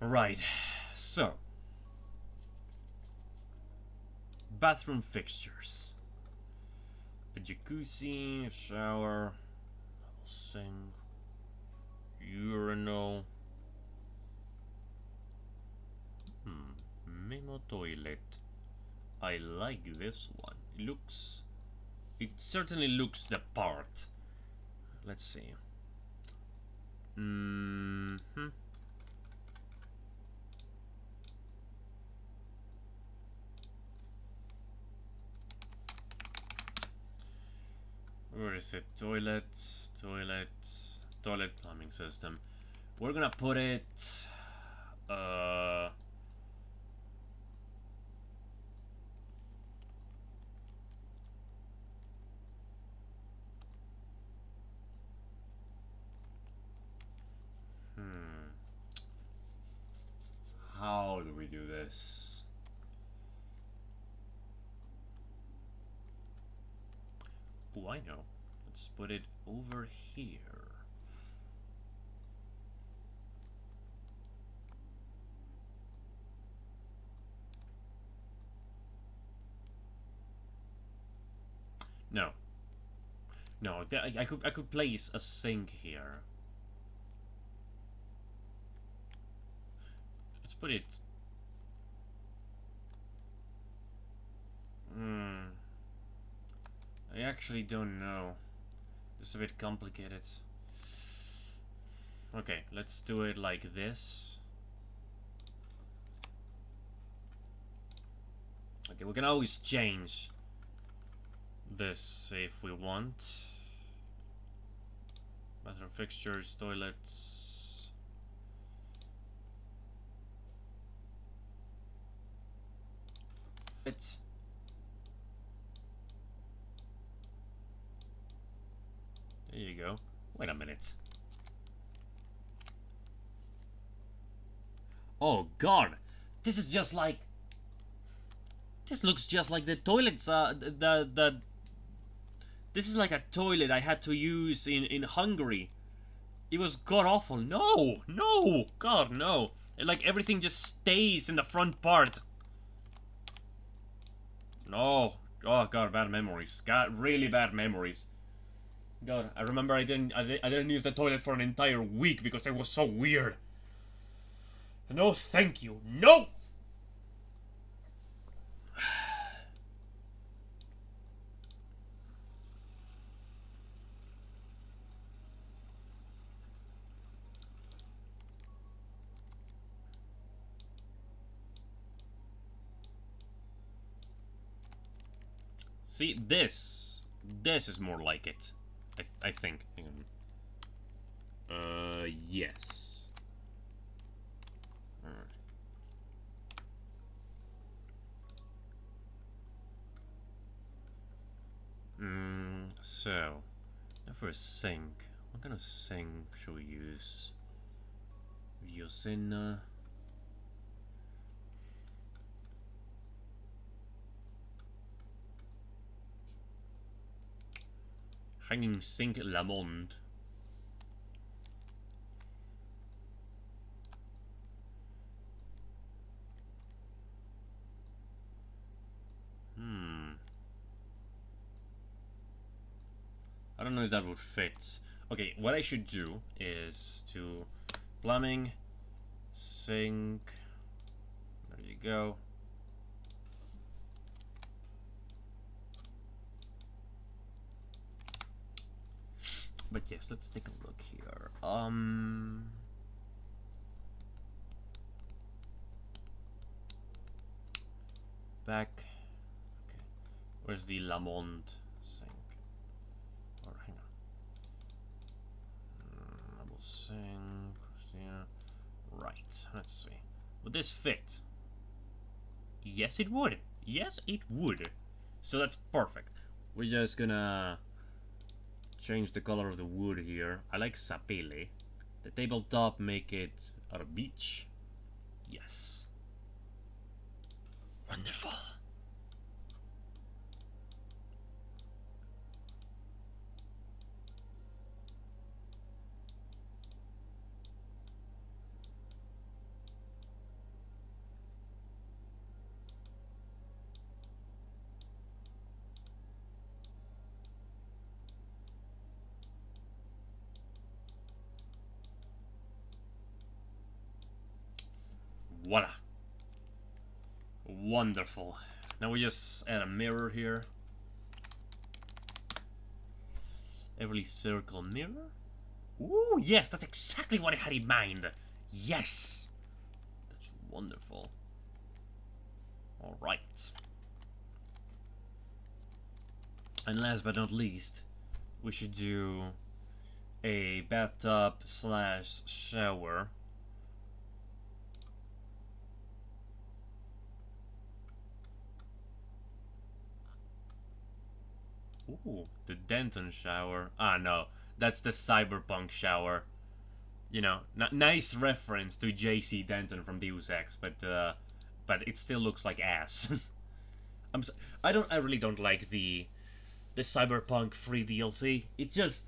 to... Right. So. Bathroom fixtures. A jacuzzi, a shower, a sink, urinal. Memo toilet. I like this one. It certainly looks the part. Let's see. Where is it? Toilet, toilet plumbing system. We're gonna put it. How do we do this? Oh, I know. Let's put it over here. No. No, I could place a sink here. Let's put it. I actually don't know. It's a bit complicated. Okay, let's do it like this. Okay, we can always change this if we want. Bathroom fixtures, toilets. It's there you go. Wait a minute. Oh god, this is just like. This looks just like the toilets. This is like a toilet I had to use in Hungary. It was god awful. No, no, god no. Like everything just stays in the front part. No, oh god, bad memories. God, really bad memories. God, I remember I didn't use the toilet for an entire week because it was so weird. No, thank you. No. See, this is more like it. I think. Hang on. Yes. Alright. So, now for a sink. What kind of sink should we use? Using, hanging sink Lamont. I don't know if that would fit. Okay, what I should do is to plumbing, sink. There you go. But yes, let's take a look here. Back. Okay. Where's the Lamont sink? Or hang on. Double sink. Yeah. Right. Let's see. Would this fit? Yes, it would. Yes, it would. So that's perfect. We're just gonna change the color of the wood here. I like sapele. The tabletop, make it out of beech. Yes. Wonderful. Voila. Wonderful. Now we just add a mirror here. Every circle mirror. Ooh, yes, that's exactly what I had in mind. Yes. That's wonderful. Alright. And last but not least, we should do a bathtub slash shower. Ooh, the Denton shower. Ah, no, that's the cyberpunk shower. You know, nice reference to J.C. Denton from Deus Ex, but it still looks like ass. I really don't like the cyberpunk free DLC. It just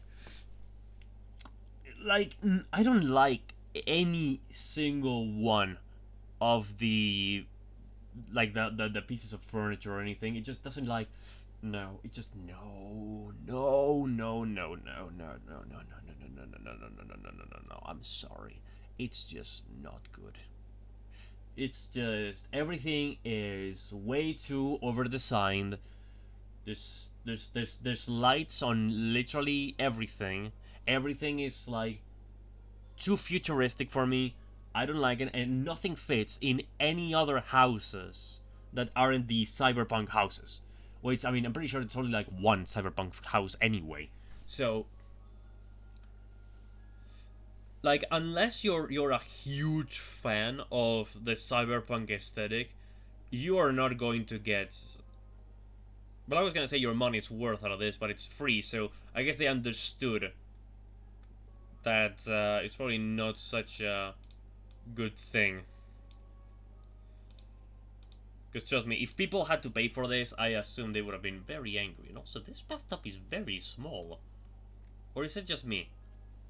like I don't like any single one of the pieces of furniture or anything. It just doesn't like no. It just no. I'm sorry. It's just not good. It's just everything is way too over designed. There's lights on literally everything. Everything is like too futuristic for me. I don't like it, and nothing fits in any other houses that aren't the cyberpunk houses. Which, I mean, I'm pretty sure it's only like one cyberpunk house anyway. So, like, unless you're a huge fan of the cyberpunk aesthetic, you are not going to get. Well, I was gonna say your money's worth out of this, but it's free, so I guess they understood that it's probably not such a good thing. Because trust me, if people had to pay for this, I assume they would have been very angry. And also, this bathtub is very small. Or is it just me?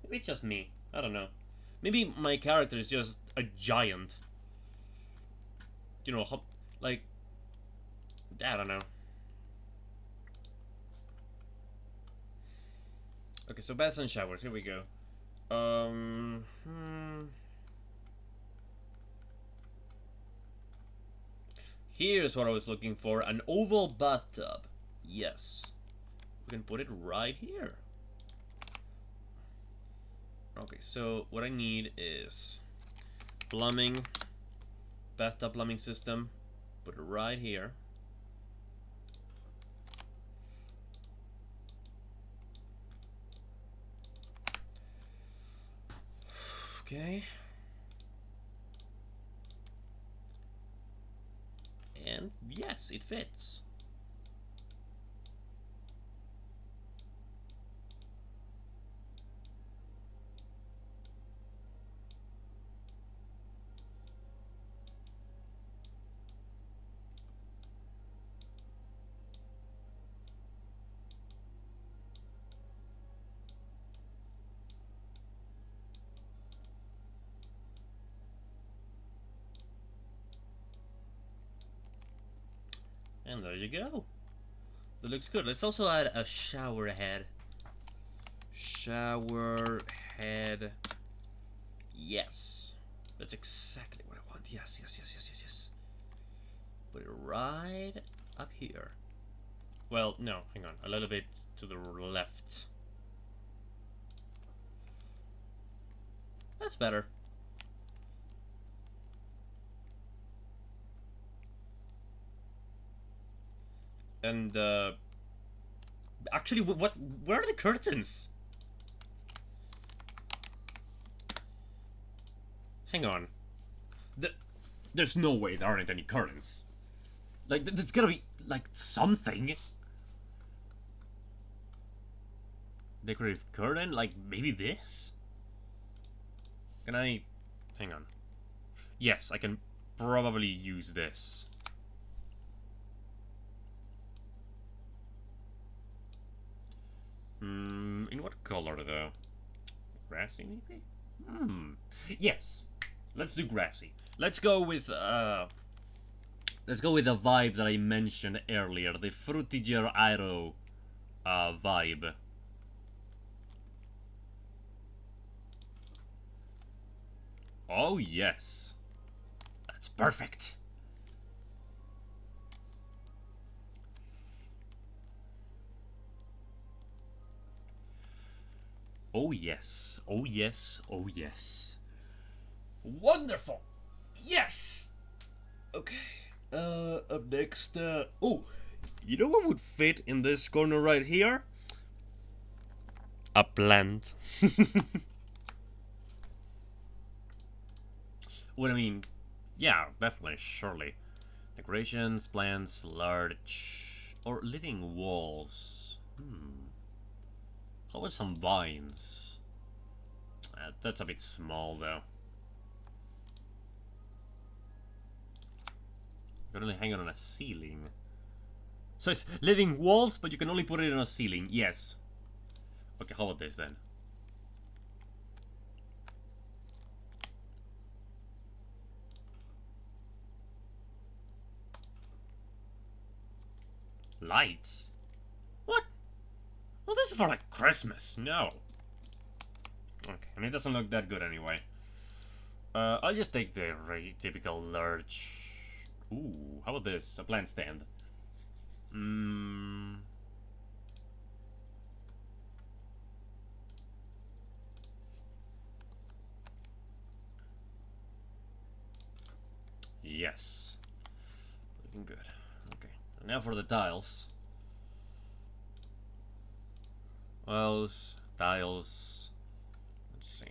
Maybe it's just me. I don't know. Maybe my character is just a giant. You know, like... I don't know. Okay, so baths and showers. Here we go. Here's what I was looking for. An oval bathtub. Yes. We can put it right here. Okay, so what I need is plumbing, bathtub plumbing system. Put it right here. Okay. And yes, it fits. And there you go. That looks good. Let's also add a shower head. Shower head. Yes. That's exactly what I want. Yes. Put it right up here. Well, no, hang on. A little bit to the left. That's better. And, actually, where are the curtains? Hang on. There's no way there aren't any curtains. Like, there's gotta be, like, something. Decorative curtain? Like, maybe this? Can I... Hang on. Yes, I can probably use this. In what color, though? Grassy, maybe? Yes. Let's do grassy. Let's go with the vibe that I mentioned earlier, the Frutiger Aero vibe. Oh yes. That's perfect. Oh yes. Oh yes. Oh yes. Wonderful. Yes. Okay. Up next. Oh, you know what would fit in this corner right here? a plant. Well, I mean, yeah, definitely, surely. Decorations, plants, large or living walls. How about some vines? That's a bit small, though. You can only hang it on a ceiling. So it's living walls, but you can only put it on a ceiling. Yes. Okay, how about this then? Lights? What? Well, this is for like Christmas. No. Okay, and it doesn't look that good anyway. I'll just take the typical large. Ooh, how about this? A plant stand. Yes. Looking good. Okay. And now for the tiles. Tiles. Let's see.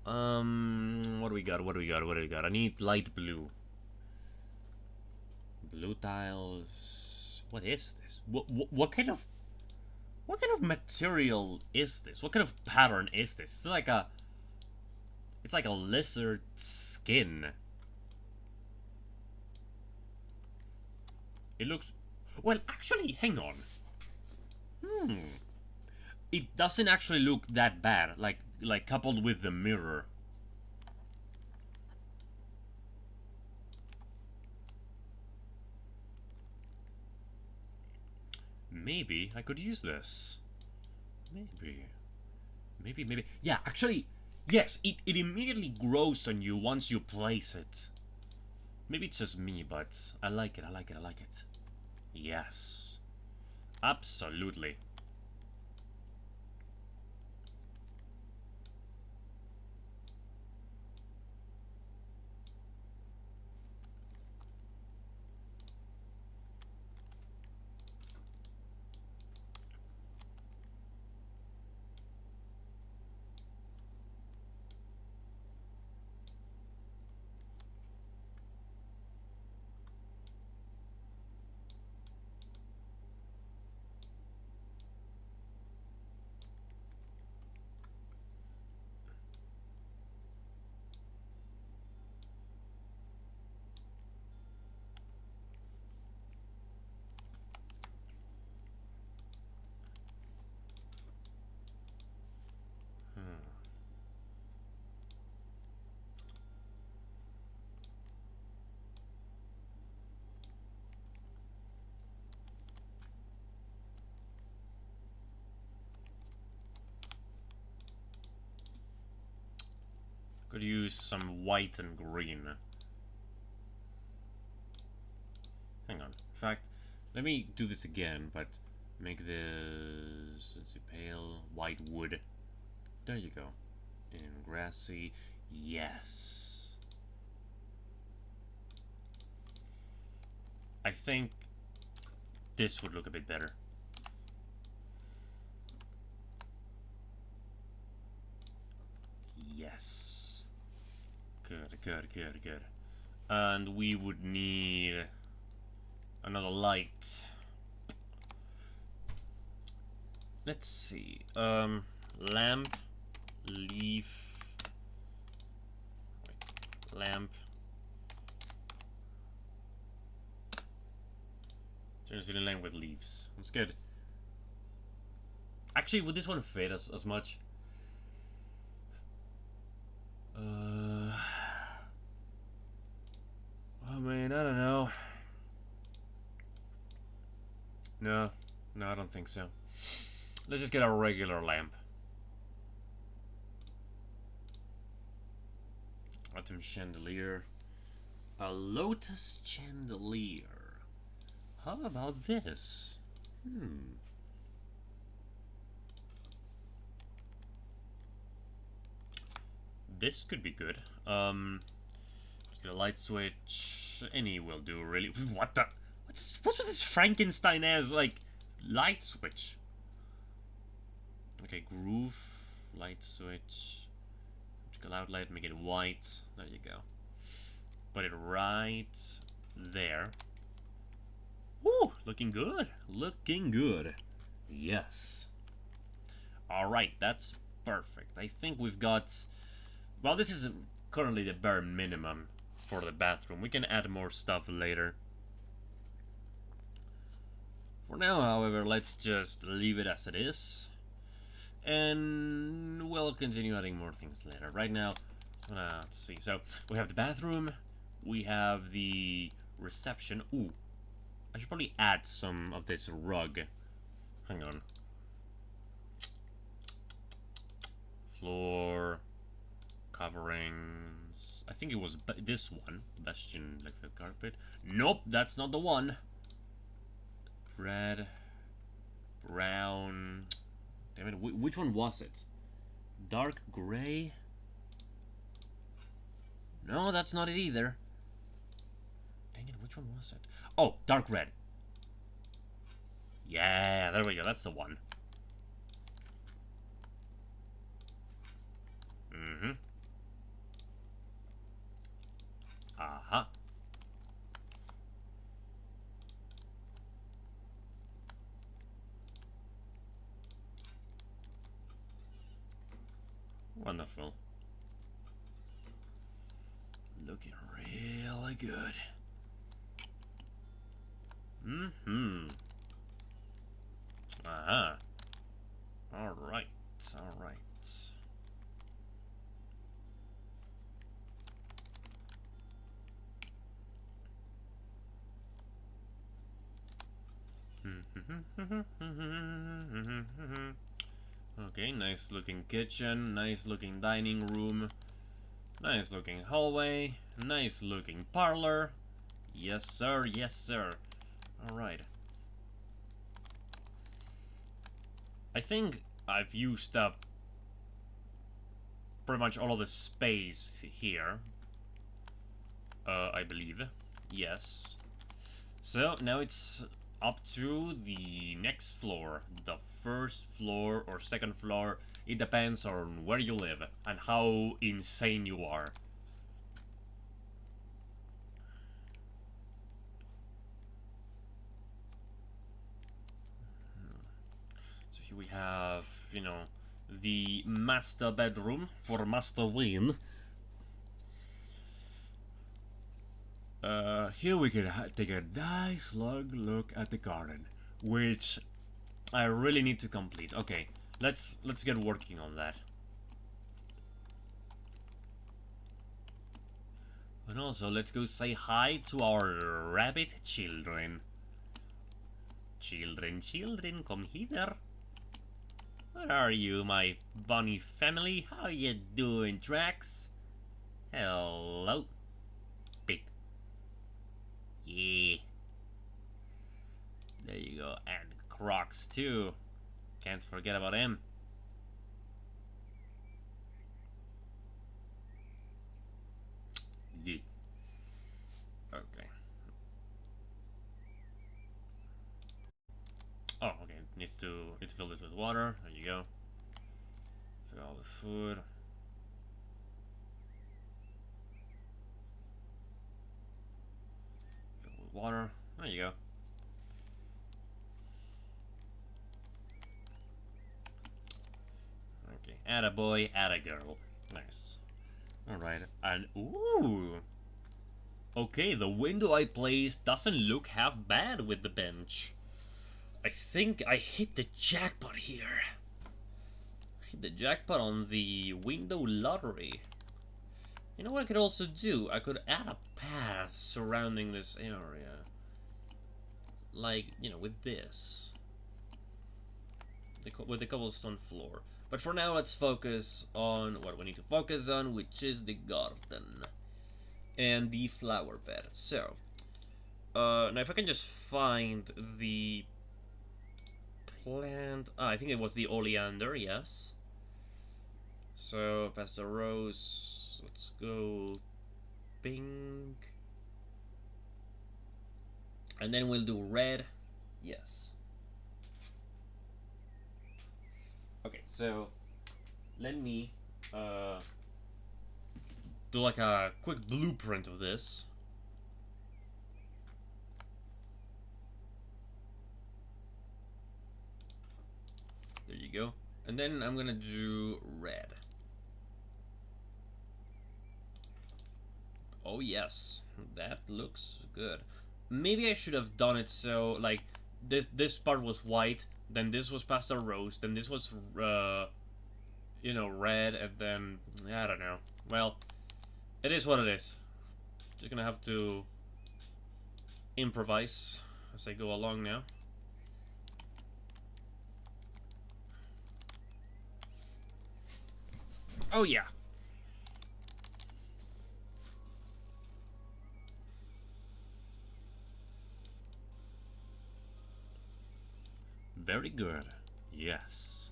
What do we got? What do we got? What do we got? I need light blue. Blue tiles. What is this? What kind of material is this? What kind of pattern is this? It's like a lizard skin. It looks... Well, actually, hang on. It doesn't actually look that bad, like coupled with the mirror. Maybe I could use this. Maybe. Yeah, actually, yes, it immediately grows on you once you place it. Maybe it's just me, but I like it. Yes. Absolutely. Could use some white and green. Hang on. In fact, let me do this again, but make this, let's see, pale white wood. There you go. And grassy. Yes. I think this would look a bit better. Yes. Good. And we would need another light. Let's see. Lamp, leaf, lamp. Turn ceiling lamp with leaves. That's good. Actually, would this one fit as much? I mean, I don't know. No, I don't think so. Let's just get a regular lamp. Autumn chandelier. A lotus chandelier. How about this? This could be good. Just get a light switch. Any will do, really. What the? What was this Frankenstein as, like, light switch? Okay, groove, light switch, optical outlet, make it white. There you go. Put it right there. Woo! Looking good. Looking good. Yes. Alright, that's perfect. I think we've got... Well, this is currently the bare minimum for the bathroom. We can add more stuff later. For now, however, let's just leave it as it is. And we'll continue adding more things later. Right now, let's see. So, we have the bathroom. We have the reception. Ooh. I should probably add some of this rug. Hang on. Floor. Coverings. I think it was this one. Bastion like the carpet. Nope, that's not the one. Red. Brown. Damn it, which one was it? Dark gray? No, that's not it either. Dang it, which one was it? Oh, dark red. Yeah, there we go, that's the one. Mm-hmm. Uh-huh. Wonderful. Looking really good. Mm-hmm. Uh-huh. Alright, alright. Okay, nice looking kitchen, nice looking dining room, nice looking hallway, nice looking parlor. Yes sir, yes sir. Alright. I think I've used up pretty much all of the space here. I believe. Yes. So now it's up to the next floor. The first floor or second floor. It depends on where you live and how insane you are. So here we have, you know, the master bedroom for Master Wayne. Here we can take a nice long look at the garden, which I really need to complete. Okay, let's get working on that. And also, let's go say hi to our rabbit children. Children, children, come here. Where are you, my bunny family? How you doing, Drax? Hello. Big. Yeah. There you go. And Crocs, too. Can't forget about him. Yeah. Okay. Oh, okay. Need to fill this with water. There you go. Fill all the food. Fill with water. There you go. Okay. Add a boy, add a girl. Nice. Alright. And ooh. Okay, the window I placed doesn't look half bad with the bench. I think I hit the jackpot here. Hit the jackpot on the window lottery. You know what I could also do? I could add a path surrounding this area. Like, you know, with this. With the cobblestone floor. But for now, let's focus on what we need to focus on, which is the garden. And the flower bed. So, now if I can just find the plant... I think it was the oleander, yes. So, pastel rose, let's go pink. And then we'll do red, yes. Okay, so let me do like a quick blueprint of this. There you go. And then I'm gonna do red. Oh yes, that looks good. Maybe I should have done it so like this part was white, then this was pastel rose, then this was you know, red, and then I don't know. Well, it is what it is. Just gonna have to improvise as I go along now. Oh yeah. Very good. Yes.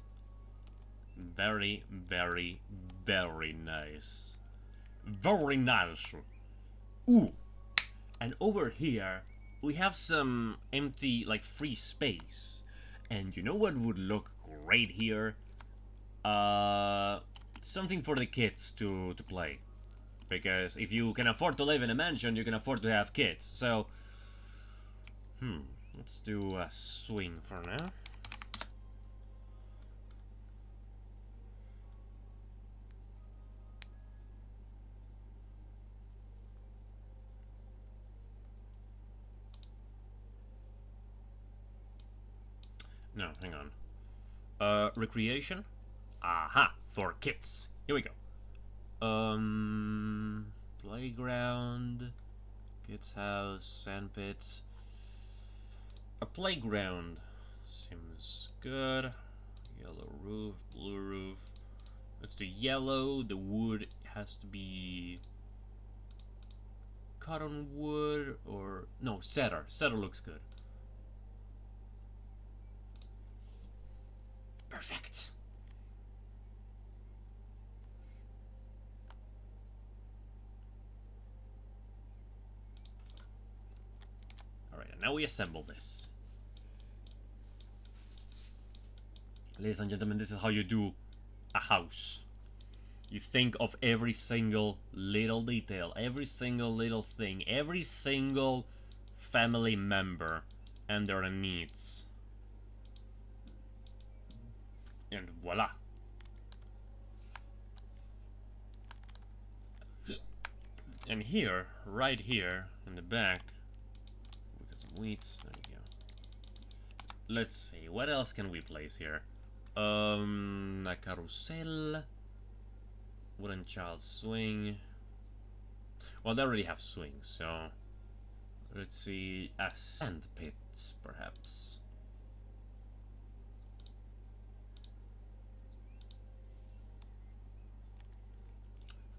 Very, very, very nice. Very nice. Ooh. And over here, we have some empty, like, free space. And you know what would look great here? Something for the kids to play. Because if you can afford to live in a mansion, you can afford to have kids. So, let's do a swing for now. No, hang on. Recreation? Aha, for kids. Here we go. Playground, kids' house, sandpits. A playground seems good. Yellow roof, blue roof. Let's do yellow. The wood has to be cottonwood or no, cedar. Cedar looks good. Perfect. Alright, and now we assemble this. Ladies and gentlemen, this is how you do a house. You think of every single little detail, every single little thing, every single family member and their needs. And voila. And here, right here, in the back, we got some wheats. There you go. Let's see, what else can we place here? A carousel. Wooden child swing. Well, they already have swings, so... Let's see, a sand pit, perhaps.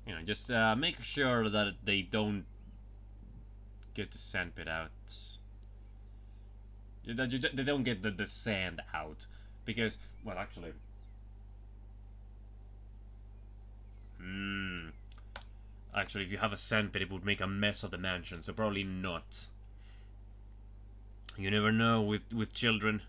You know, just make sure that they don't get the sand pit out. That they don't get the sand out. Because, well, actually... Actually, if you have a sand pit, it would make a mess of the mansion, so probably not. You never know with children.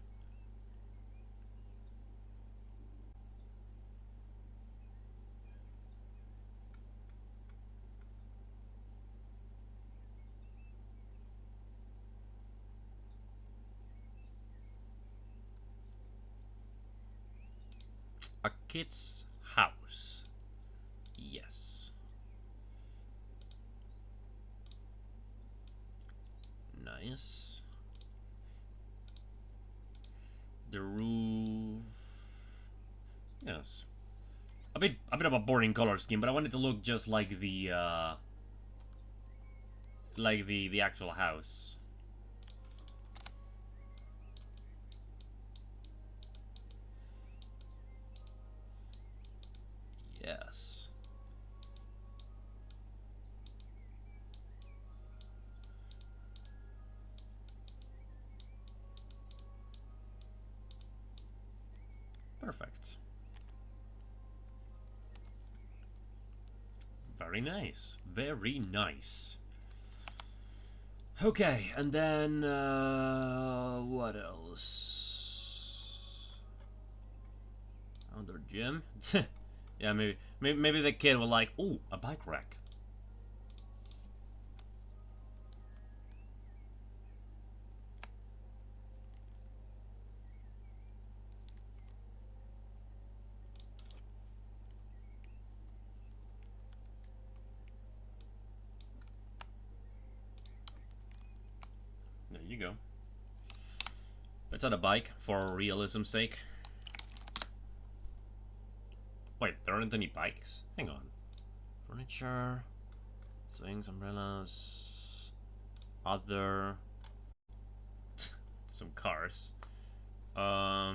A kid's house. Yes. Nice. The roof. Yes. A bit of a boring color scheme, but I want it to look just like the actual house. Yes. Perfect. Very nice. Very nice. Okay, and then what else? Outdoor gym? Yeah, maybe the kid will like, ooh, a bike rack. There you go. Let's add a bike for realism's sake. Wait, there aren't any bikes? Hang on. Furniture, swings, umbrellas, other, some cars. A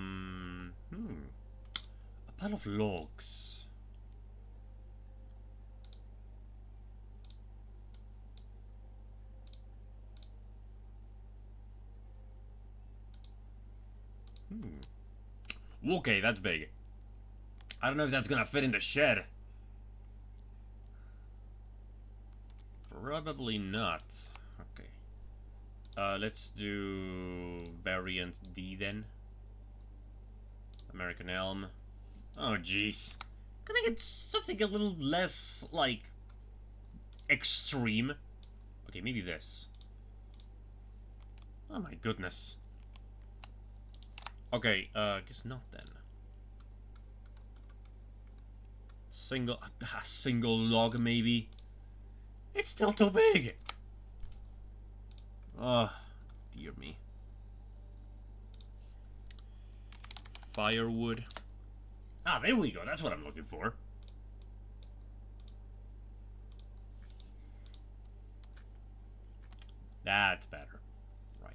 pile of logs. Okay, that's big. I don't know if that's gonna fit in the shed. Probably not. Okay. Let's do variant D then. American Elm. Oh, jeez. Can I get something a little less, like, extreme? Okay, maybe this. Oh my goodness. Okay, guess not then. A single log maybe. It's still too big. Oh, dear me. Firewood. Ah, there we go. That's what I'm looking for. That's better. Right.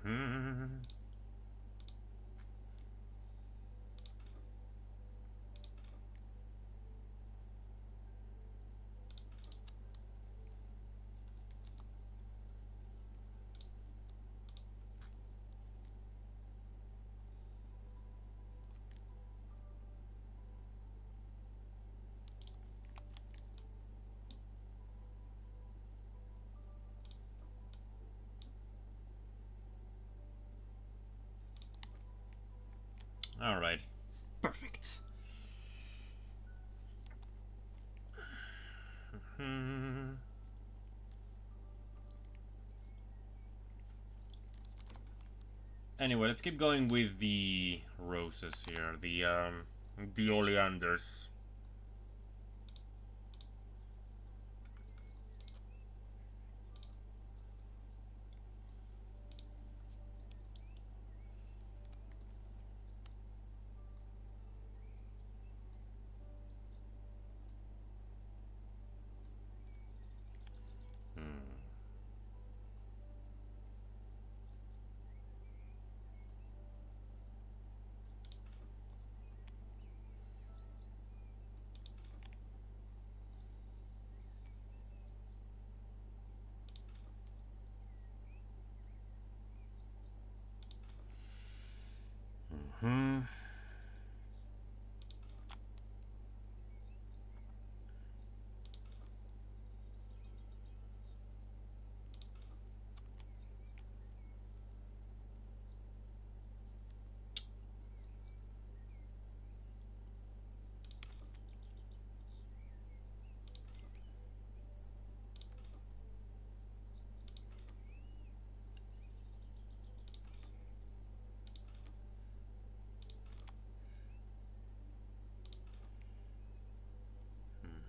Mm-hmm. Alright. Perfect. Anyway, let's keep going with the roses here. The oleanders. Hmm.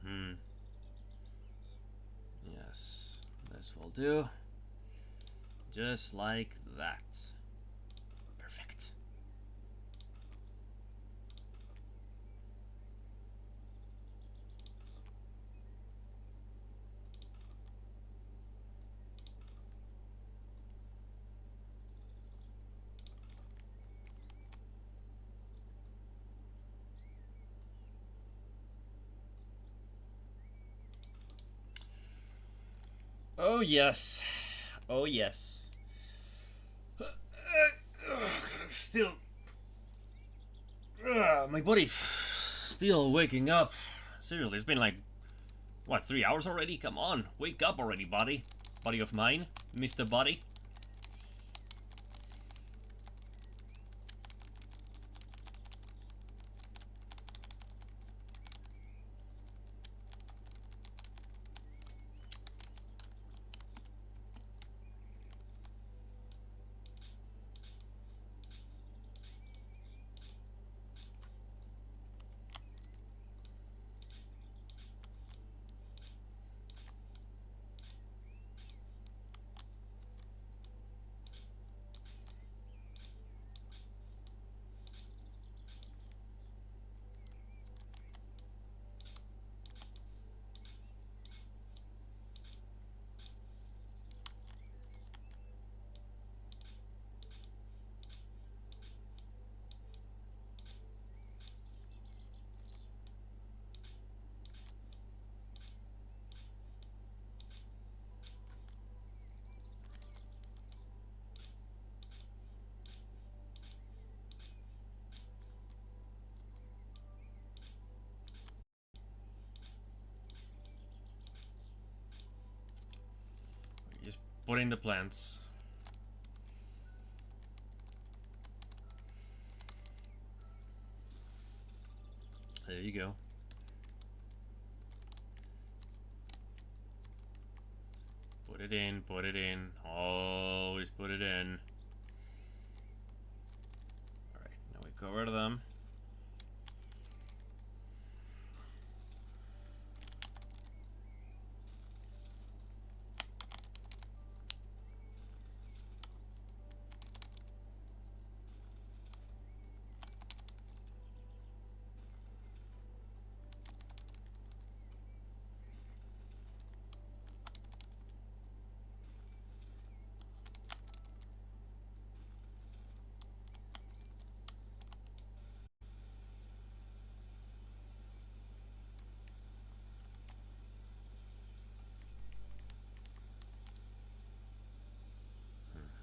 Hmm. Yes, this will do. Just like that. Perfect. Oh yes. Oh yes. God, I'm still. My body's still waking up. Seriously, it's been like, what, 3 hours already? Come on, wake up already, body. Body of mine, Mr. Body. Just put in the plants. There you go. Put it in, put it in. Always put it in. Alright, now we cover them.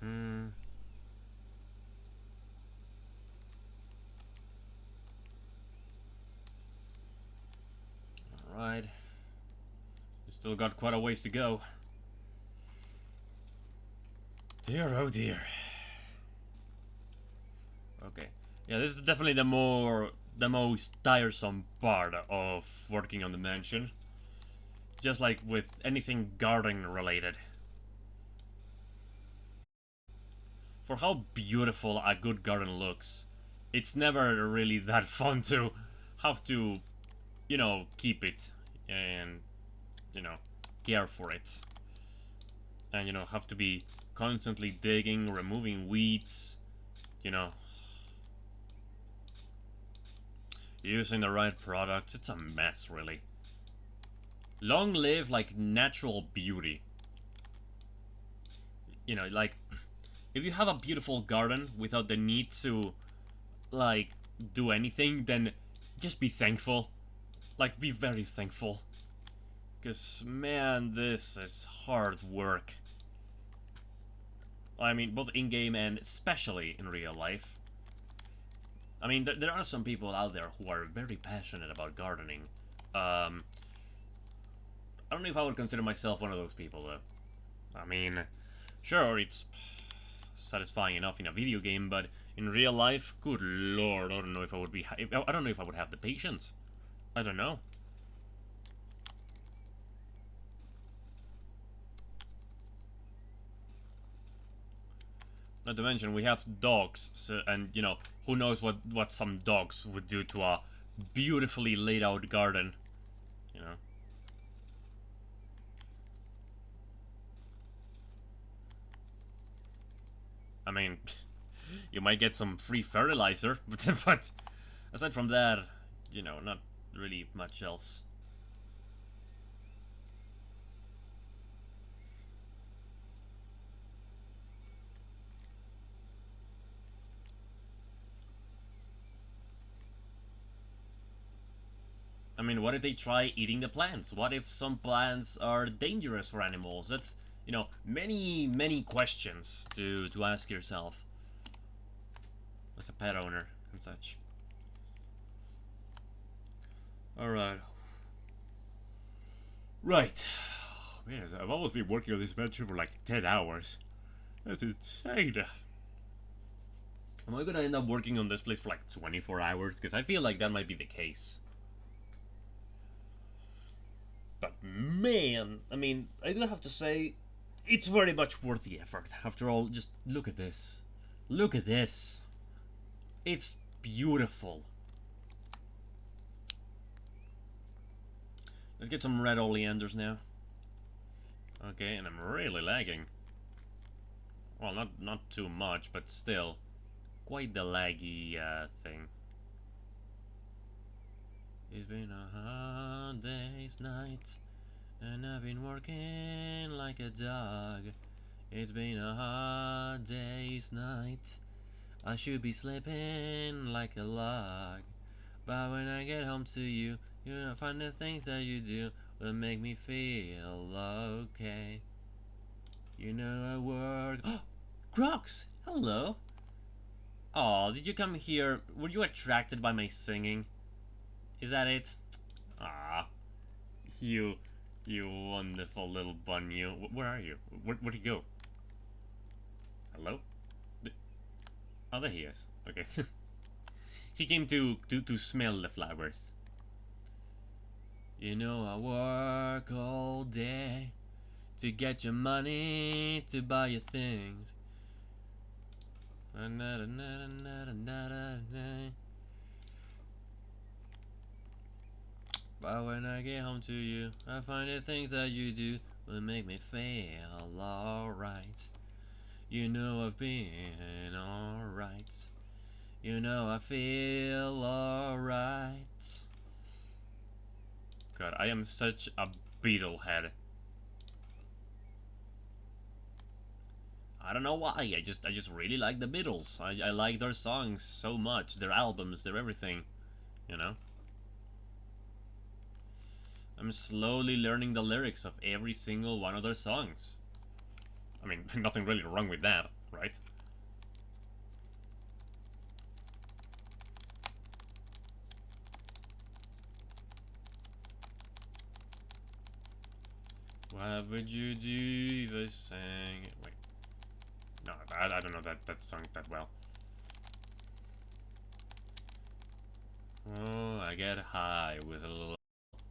Hmm. Alright. We still got quite a ways to go. Dear, oh dear. Okay. Yeah, this is definitely the most tiresome part of working on the mansion. Just like with anything garden related. For how beautiful a good garden looks, it's never really that fun to have to, keep it and, you know, care for it. And, have to be constantly digging, removing weeds, you know, using the right products. It's a mess, really. Long live, like, natural beauty. Like, if you have a beautiful garden without the need to, like, do anything, then just be thankful. Like, be very thankful. Because, man, this is hard work. I mean, both in-game and especially in real life. I mean, there are some people out there who are very passionate about gardening. I don't know if I would consider myself one of those people, though. I mean, sure, it's satisfying enough in a video game, but in real life, good lord, I don't know if I would be. I don't know if I would have the patience. I don't know. Not to mention, we have dogs, so, and who knows what some dogs would do to a beautifully laid out garden. You know. I mean, you might get some free fertilizer, but aside from that, not really much else. I mean, what if they try eating the plants? What if some plants are dangerous for animals? you know, many questions to ask yourself as a pet owner and such. Alright. Right. Man, I've almost been working on this venture for like 10 hours. That's insane. Am I gonna end up working on this place for like 24 hours? Because I feel like that might be the case. But man, I mean, I do have to say, it's very much worth the effort. After all, just look at this. Look at this. It's beautiful. Let's get some red oleanders now. Okay, and I'm really lagging. Well, not too much, but still. Quite the laggy thing. It's been a hard day's night, and I've been working like a dog. It's been a hard day's night. I should be sleeping like a log. But when I get home to you, you'll find the things that you do will make me feel okay. You know I work. Crocs! Hello! Oh, did you come here? Were you attracted by my singing? Is that it? Ah, you, you wonderful little bun, you. Where are you? Where'd he go? Hello? Oh, there he is. Okay. He came to smell the flowers. You know I work all day to get your money to buy your things. But when I get home to you, I find the things that you do will make me feel alright. You know I've been alright. You know I feel alright. God, I am such a Beatle head. I don't know why. I just really like the Beatles. I like their songs so much, their albums, their everything. You know. I'm slowly learning the lyrics of every single one of their songs. I mean, nothing really wrong with that, right? What would you do if I sang it? Wait. No, I don't know that song that well. Oh, I get high with a little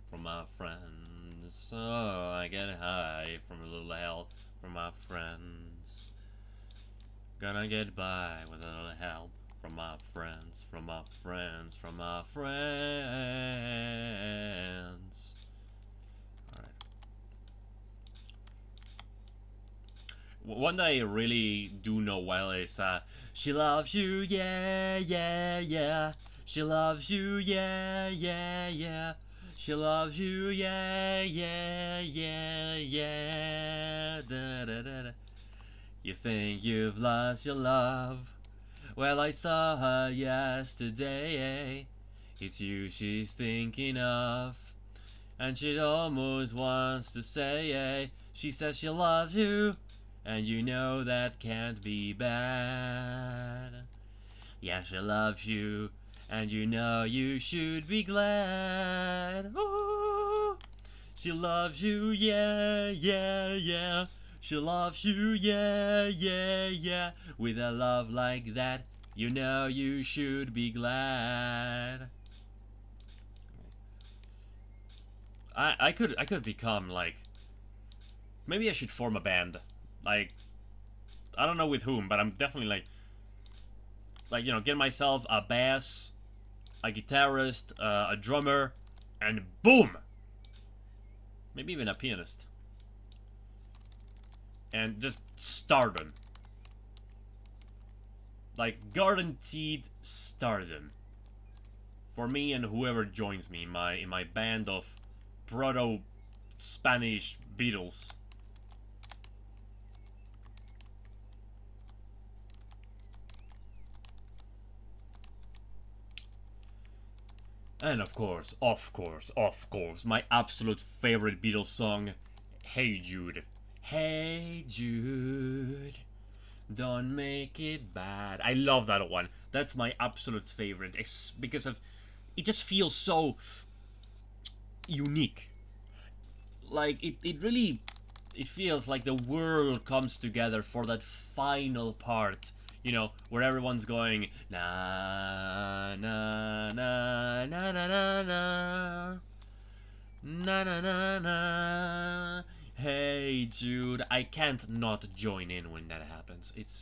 from my friends. Oh, I get high from a little help from my friends. Gonna get by with a little help from my friends, from my friends, from my friends. Alright. One that I really do know well is she loves you, yeah, yeah, yeah. She loves you, yeah, yeah, yeah. She loves you, yeah, yeah, yeah, yeah. Da, da, da, da. You think you've lost your love? Well, I saw her yesterday. It's you she's thinking of. And she almost wants to say, she says she loves you. And you know that can't be bad. Yeah, she loves you. And you know you should be glad. Ooh, she loves you, yeah, yeah, yeah. She loves you, yeah, yeah, yeah. With a love like that, you know you should be glad. I could become like, maybe I should form a band. Like, I don't know with whom, but I'm definitely like you know, get myself a bass, a guitarist, a drummer, and boom, maybe even a pianist, and just stardom. Like guaranteed stardom for me and whoever joins me in my band of proto Spanish Beatles. And of course, my absolute favorite Beatles song, Hey Jude. Hey Jude, don't make it bad. I love that one. That's my absolute favorite. It's because of it just feels so unique. Like it really it feels like the world comes together for that final part, you know, where everyone's going na na na na na na na na na na na. Hey Jude, I can't not join in when that happens. It's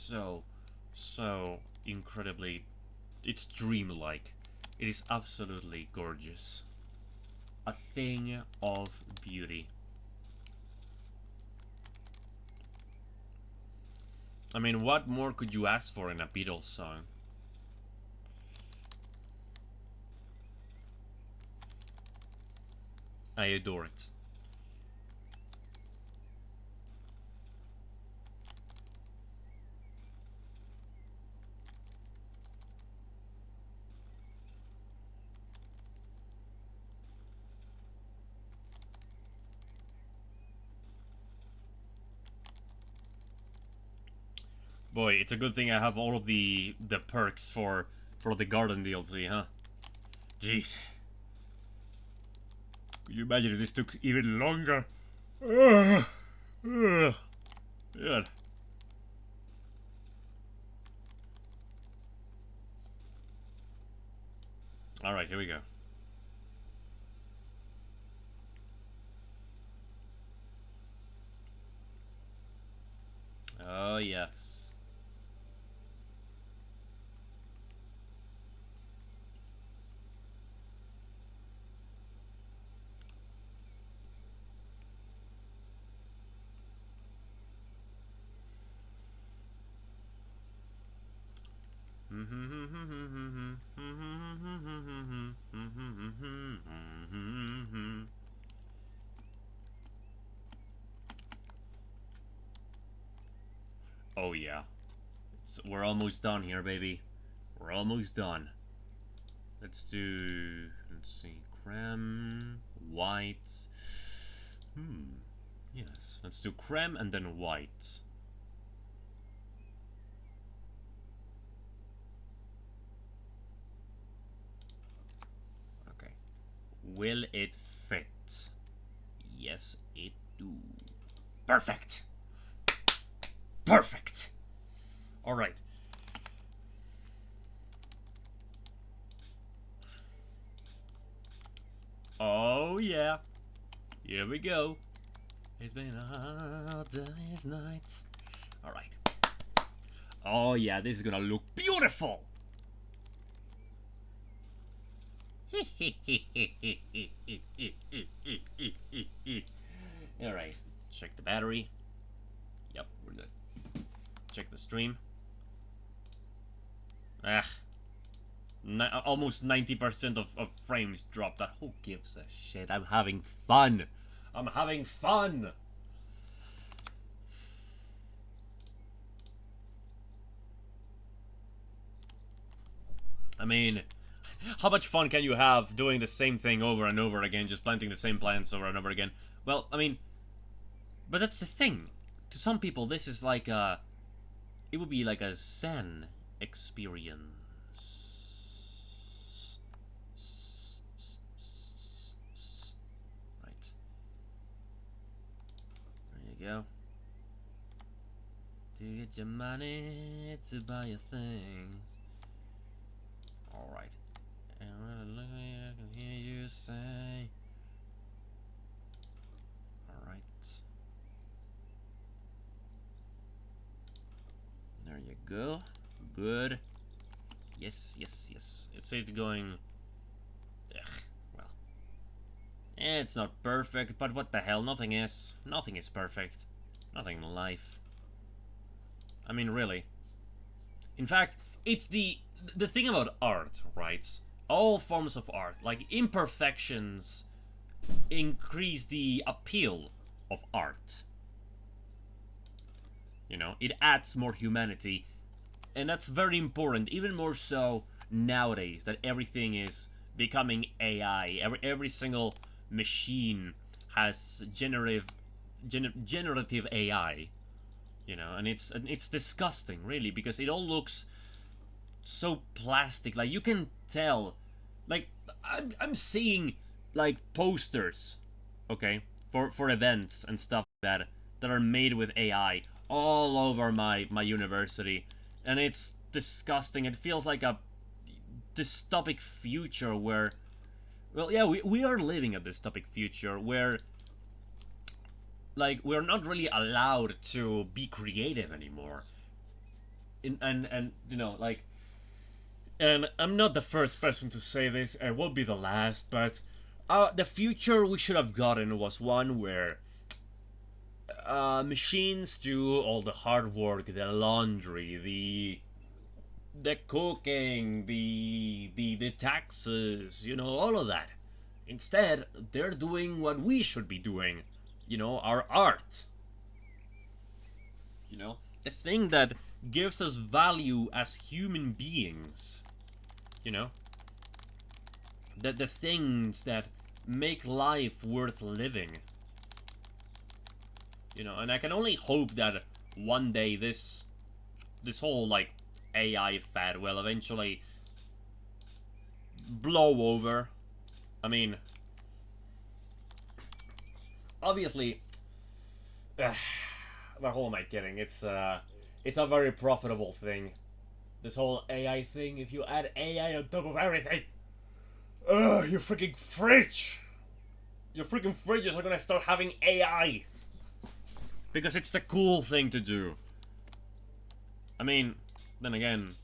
so incredibly, it's dreamlike. It is absolutely gorgeous. A thing of beauty. I mean, what more could you ask for in a Beatles song? I adore it. Boy, it's a good thing I have all of the perks for the garden DLC, huh? Jeez. Could you imagine if this took even longer? Ugh. Ugh. God. Alright, here we go. Oh, yes. Oh, yeah. We're almost done here, baby. We're almost done. Let's see, creme, white. Yes, let's do creme and then white. Okay. Will it fit? Yes, it do. Perfect! Perfect! Alright. Oh, yeah. Here we go. It's been all days, nights. Alright. Oh, yeah, this is gonna look beautiful! Alright. Check the battery. Yep, we're good. Check the stream. Almost 90% of frames dropped. That who gives a shit? I'm having fun. I'm having fun. I mean, how much fun can you have doing the same thing over and over again, just planting the same plants over and over again? Well, I mean, but that's the thing. To some people, this is like a, it would be like a Zen experience. Right. There you go. To get your money to buy your things. Alright. And I can hear you say. Alright. There you go. Good. Yes, yes, yes. It's going. Ugh, well. It's not perfect, but what the hell? Nothing is. Nothing is perfect. Nothing in life. I mean, really. In fact, it's the thing about art, right? All forms of art, like imperfections, increase the appeal of art. You know, it adds more humanity, and that's very important, even more so nowadays that everything is becoming AI. Every single machine has generative generative AI, you know, and it's disgusting, really, because it all looks so plastic. Like, you can tell, like, I'm seeing like posters, okay, for events and stuff like that are made with AI all over my university, and it's disgusting. It feels like a dystopic future where, well, yeah, we are living a dystopic future where, like, we're not really allowed to be creative anymore. And you know, like, and I'm not the first person to say this, I won't be the last, but the future we should have gotten was one where machines do all the hard work, the laundry, the cooking, the taxes, you know, all of that. Instead, they're doing what we should be doing, you know, our art. You know, the thing that gives us value as human beings. You know, the things that make life worth living. You know, and I can only hope that one day this whole, like, AI fad will eventually blow over. I mean, obviously, but who am I kidding? It's a very profitable thing. This whole AI thing. If you add AI on top of everything, your freaking fridge, your freaking fridges are gonna start having AI because it's the cool thing to do. I mean, then again,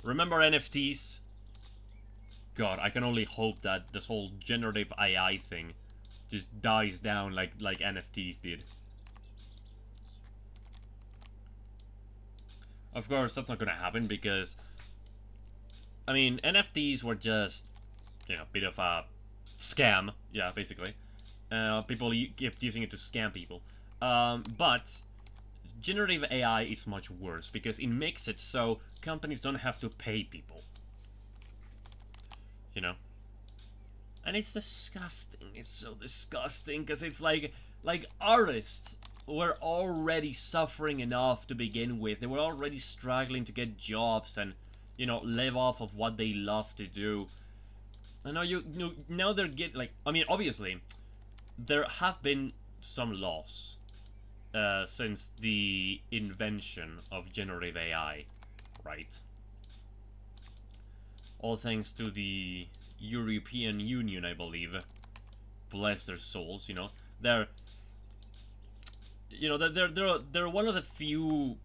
remember NFTs? God, I can only hope that this whole generative AI thing just dies down like NFTs did. Of course, that's not gonna happen because, I mean, NFTs were just, you know, a bit of a scam. Yeah, basically. People kept using it to scam people. But generative AI is much worse because it makes it so companies don't have to pay people. You know? And it's disgusting. It's so disgusting because it's like artists were already suffering enough to begin with. They were already struggling to get jobs and, you know, live off of what they love to do. I know now they're getting, like, I mean, obviously there have been some laws since the invention of generative AI, right? All thanks to the European Union, I believe. Bless their souls, you know. They're, you know, they're one of the few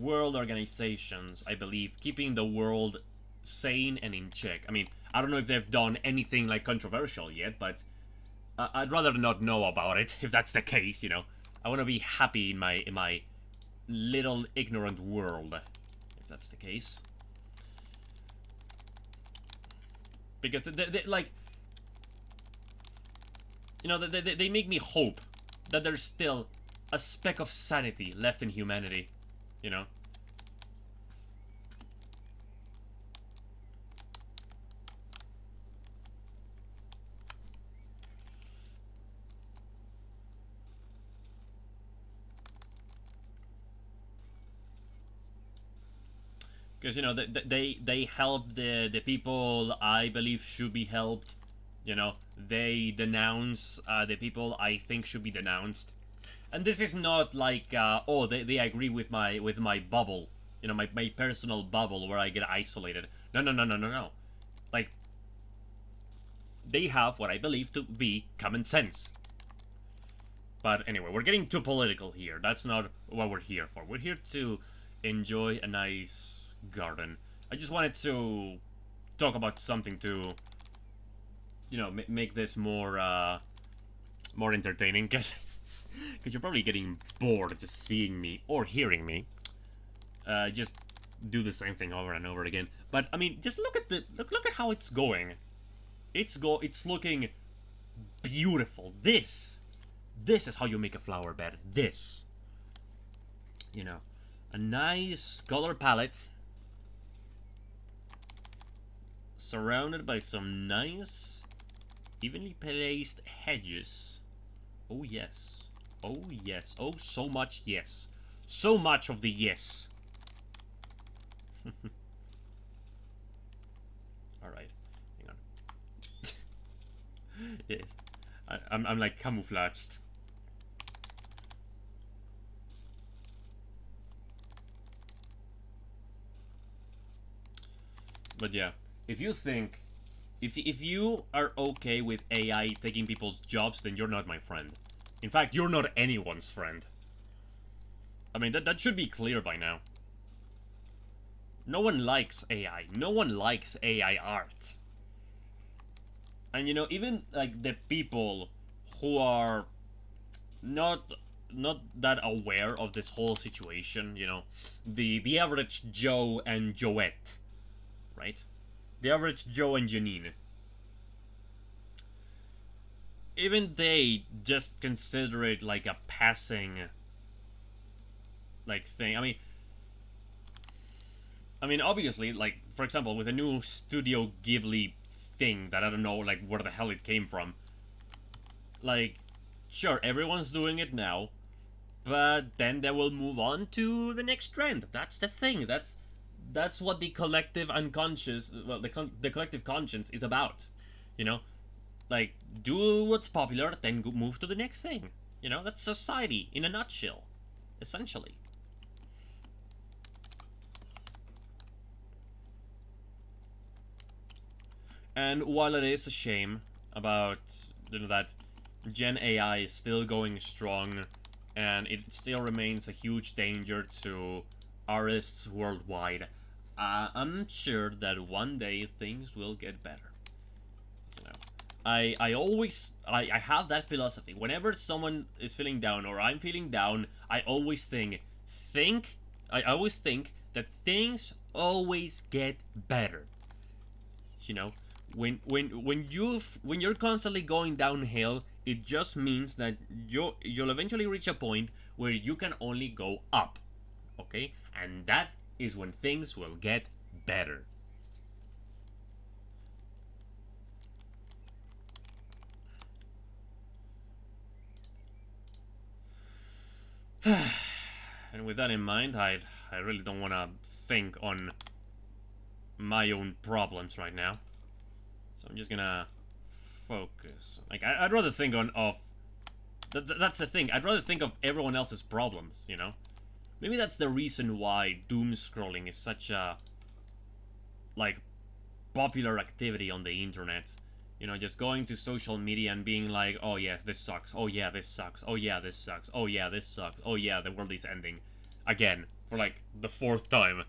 world organizations, I believe, keeping the world sane and in check. I mean, I don't know if they've done anything like controversial yet, but I'd rather not know about it if that's the case. You know, I want to be happy in my little ignorant world, if that's the case. Because they like, you know, they make me hope that there's still a speck of sanity left in humanity, you know. Because, you know, they help the people I believe should be helped. You know, they denounce the people I think should be denounced. And this is not like, oh, they agree with my bubble, you know, my personal bubble where I get isolated. No, no, no, no, no, no. Like, they have what I believe to be common sense. But anyway, we're getting too political here. That's not what we're here for. We're here to enjoy a nice garden. I just wanted to talk about something to, you know, make this more entertaining, because you're probably getting bored just seeing me or hearing me just do the same thing over and over again. But I mean, just look at look at how it's going. It's looking beautiful. This is how you make a flower bed. This, you know, a nice color palette surrounded by some nice evenly placed hedges. Oh yes. Oh yes. Oh, so much yes. So much of the yes. Alright. Hang on. Yes. I'm like camouflaged. But yeah, if you think, if you are okay with AI taking people's jobs, then you're not my friend. In fact, you're not anyone's friend. I mean, that should be clear by now. No one likes AI. No one likes AI art. And you know, even like the people who are not not that aware of this whole situation, you know, the average Joe and Joette, right? The average Joe and Janine. Even they just consider it like a passing like thing. I mean, obviously, like for example, with a new Studio Ghibli thing that I don't know like where the hell it came from. Like, sure, everyone's doing it now, but then they will move on to the next trend. That's the thing. That's what the collective unconscious, well, the collective conscience is about. You know, like do what's popular, then move to the next thing. You know, that's society in a nutshell, essentially. And while it is a shame about that Gen AI is still going strong, and it still remains a huge danger to artists worldwide, I'm sure that one day things will get better. You know, I have that philosophy. Whenever someone is feeling down or I'm feeling down, I always think I always think that things always get better. You know, when you're constantly going downhill, it just means that you'll eventually reach a point where you can only go up. Okay, and that is when things will get better. And with that in mind, I really don't want to think on my own problems right now, so I'm just gonna focus. Like I'd rather think on of that's the thing. I'd rather think of everyone else's problems. You know, maybe that's the reason why doom scrolling is such a like popular activity on the internet. You know, just going to social media and being like, oh yeah, this sucks. Oh yeah, this sucks. Oh yeah, this sucks. Oh yeah, this sucks. Oh yeah, the world is ending. Again, for like the fourth time.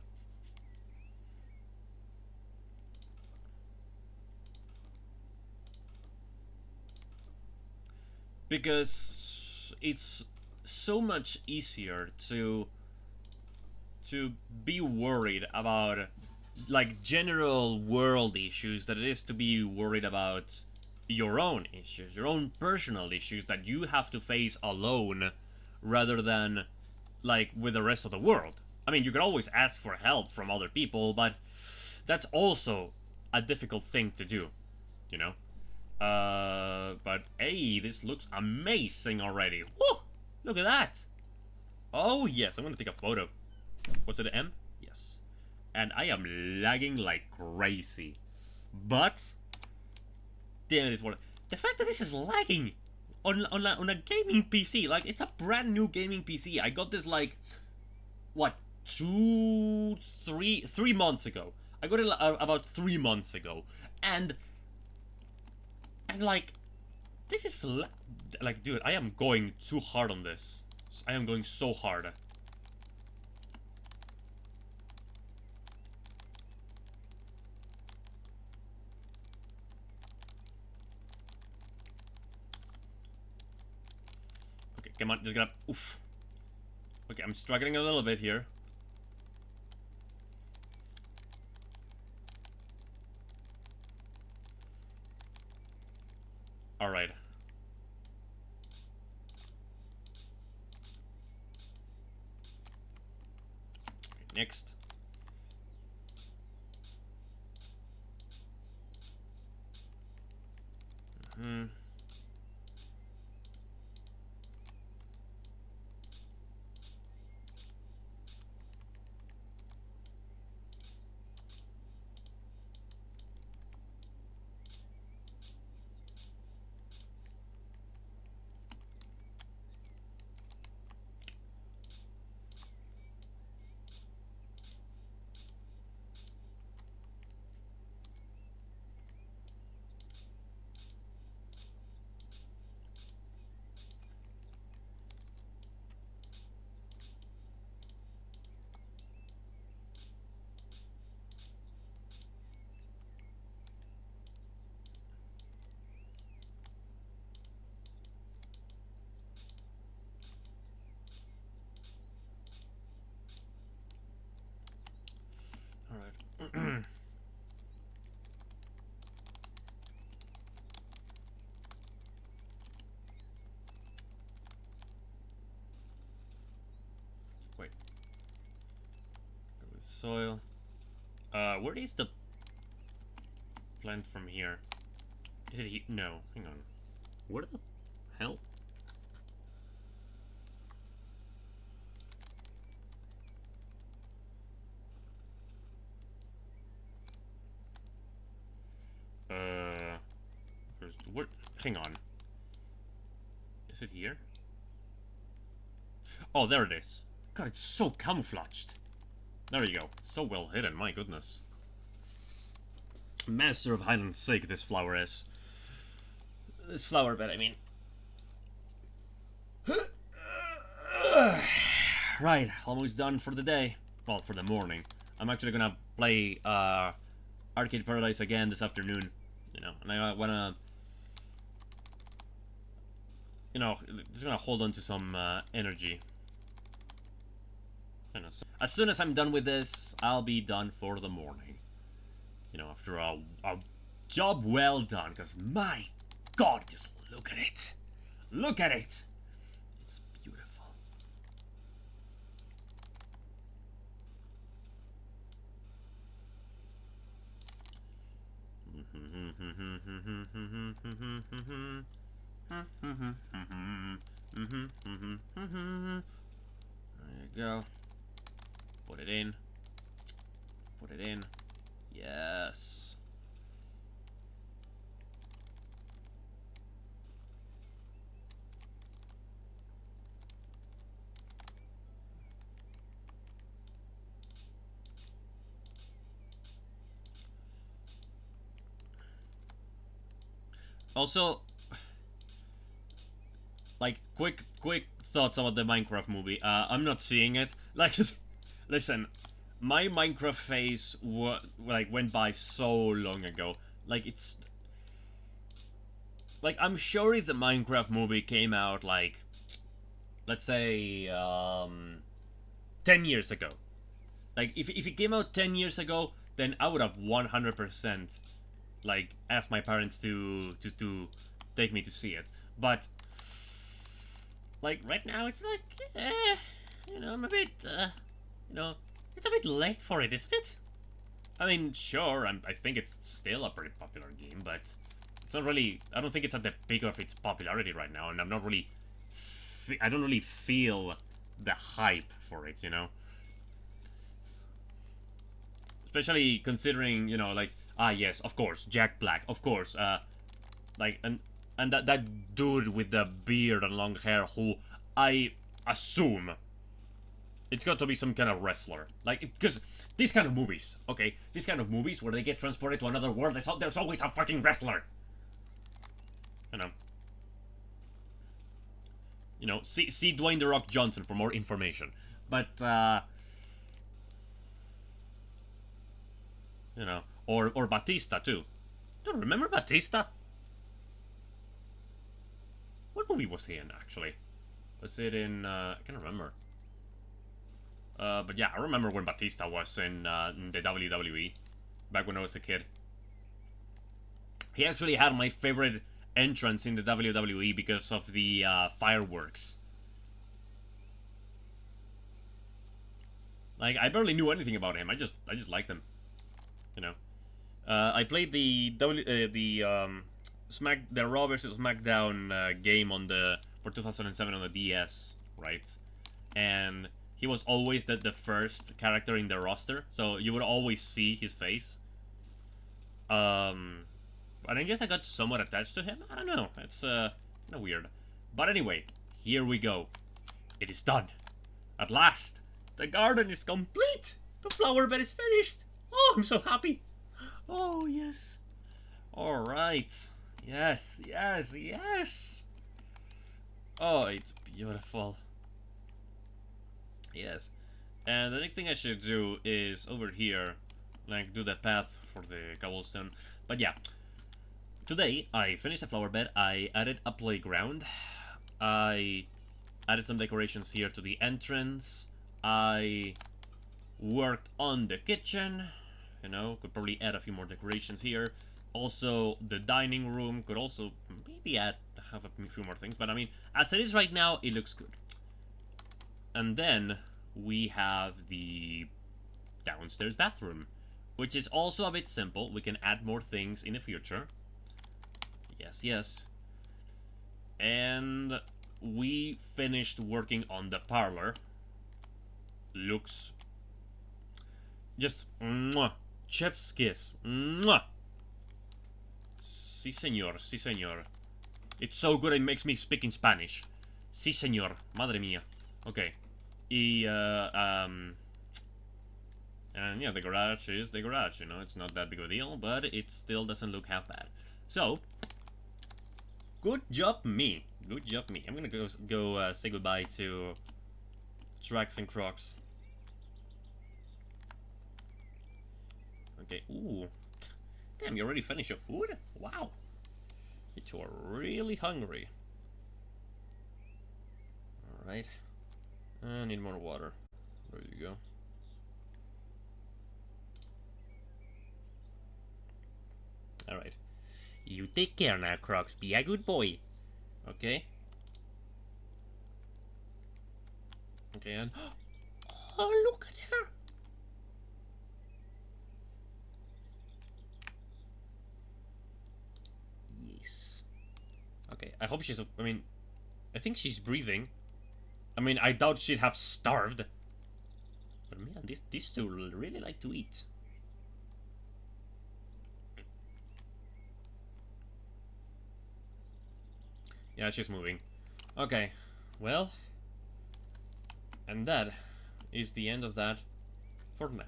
Because it's so much easier to be worried about like general world issues than it is to be worried about your own issues, your own personal issues that you have to face alone rather than like with the rest of the world. I mean, you can always ask for help from other people, but that's also a difficult thing to do, you know? But hey, this looks amazing already. Woo! Look at that! Oh yes, I'm gonna take a photo. Was it an M? Yes. And I am lagging like crazy. But damn it is what the fact that this is lagging on a gaming PC, like it's a brand new gaming PC. I got this like what 3 months ago. I got it about 3 months ago, and like this is like dude, I am going too hard on this. I am going so hard. Okay, come on, just gonna oof. Okay, I'm struggling a little bit here. All right. Next. Hmm. soil. Where is the plant from here? Is it here? No, hang on. Where the hell? Where? Hang on. Is it here? Oh, there it is. God, it's so camouflaged. There you go. So well hidden, my goodness. Master of hide and seek, this flower is. This flower bed, I mean. Right, almost done for the day. Well, for the morning. I'm actually gonna play Arcade Paradise again this afternoon. You know, and I wanna, you know, just gonna hold on to some energy. You know, so as soon as I'm done with this, I'll be done for the morning. You know, after a job well done, because my God, just look at it. Look at it. It's beautiful. There you go. Put it in. Put it in. Yes. Also, like, quick thoughts about the Minecraft movie. I'm not seeing it. Like, listen, my Minecraft phase went by so long ago. Like, it's like, I'm sure if the Minecraft movie came out, like, let's say 10 years ago. Like, if it came out 10 years ago, then I would have 100% like asked my parents to take me to see it. But like right now, it's like, you know, I'm a bit, you know, it's a bit late for it, isn't it? I mean, sure, I think it's still a pretty popular game, but it's not really. I don't think it's at the peak of its popularity right now, and I'm not really. I don't really feel the hype for it, you know. Especially considering, you know, like, yes, of course, Jack Black, of course, like, and that dude with the beard and long hair, who I assume it's got to be some kind of wrestler, like, because these kind of movies, okay, these kind of movies where they get transported to another world, there's always a fucking wrestler, you know. You know, see Dwayne the Rock Johnson for more information, but you know, or Batista too. Don't remember Batista? What movie was he in, actually? Was it in, I can't remember. But yeah, I remember when Batista was in the WWE, back when I was a kid. He actually had my favorite entrance in the WWE because of the fireworks. Like, I barely knew anything about him, I just liked him. You know. I played the the Raw vs SmackDown game on for 2007 on the DS, right? And he was always the first character in the roster, so you would always see his face. But I guess I got somewhat attached to him. I don't know. It's kind of weird. But anyway, here we go. It is done. At last, the garden is complete. The flower bed is finished. Oh, I'm so happy. Oh, yes. Alright. Yes, yes, yes. Oh, it's beautiful. Yes. And the next thing I should do is over here, like, do the path for the cobblestone. But yeah. Today, I finished the flower bed. I added a playground. I added some decorations here to the entrance. I worked on the kitchen. You know, could probably add a few more decorations here. Also, the dining room could also maybe have a few more things. But I mean, as it is right now, it looks good. And then we have the downstairs bathroom, which is also a bit simple. We can add more things in the future. Yes, yes. And we finished working on the parlor. Looks just mwah, chef's kiss. Mwah. Sí, señor. Sí, señor. It's so good it makes me speak in Spanish. Sí, señor. Madre mía. Okay. And yeah, the garage is the garage, you know, it's not that big of a deal, but it still doesn't look half bad. So, good job me. Good job me. I'm gonna go say goodbye to Tracks and Crocs. Okay, ooh. Damn, you already finished your food? Wow. You two are really hungry. Alright. I need more water. There you go. Alright. You take care now, Crocs. Be a good boy. Okay? Okay, and... Oh, look at her! Yes. Okay, I hope she's... I mean, I think she's breathing. I mean, I doubt she'd have starved. But man, these two really like to eat. Yeah, she's moving. Okay, well... And that is the end of that for now.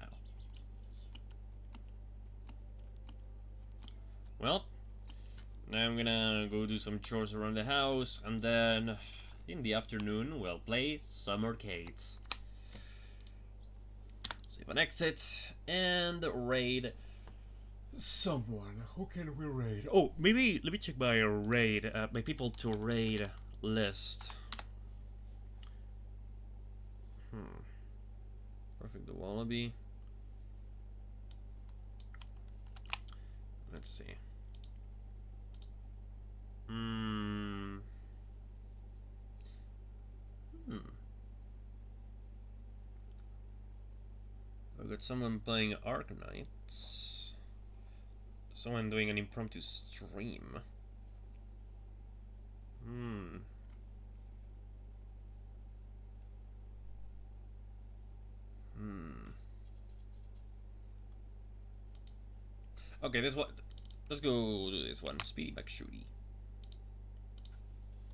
Well, now I'm gonna go do some chores around the house, and then in the afternoon we'll play some arcades. Save an exit, and raid someone. Who can we raid? Oh, maybe let me check my raid, my people to raid list. Perfect the Wallaby. Let's see. I've got someone playing Arknights. Someone doing an impromptu stream. Okay, this one. Let's go do this one. Speedy McShooty.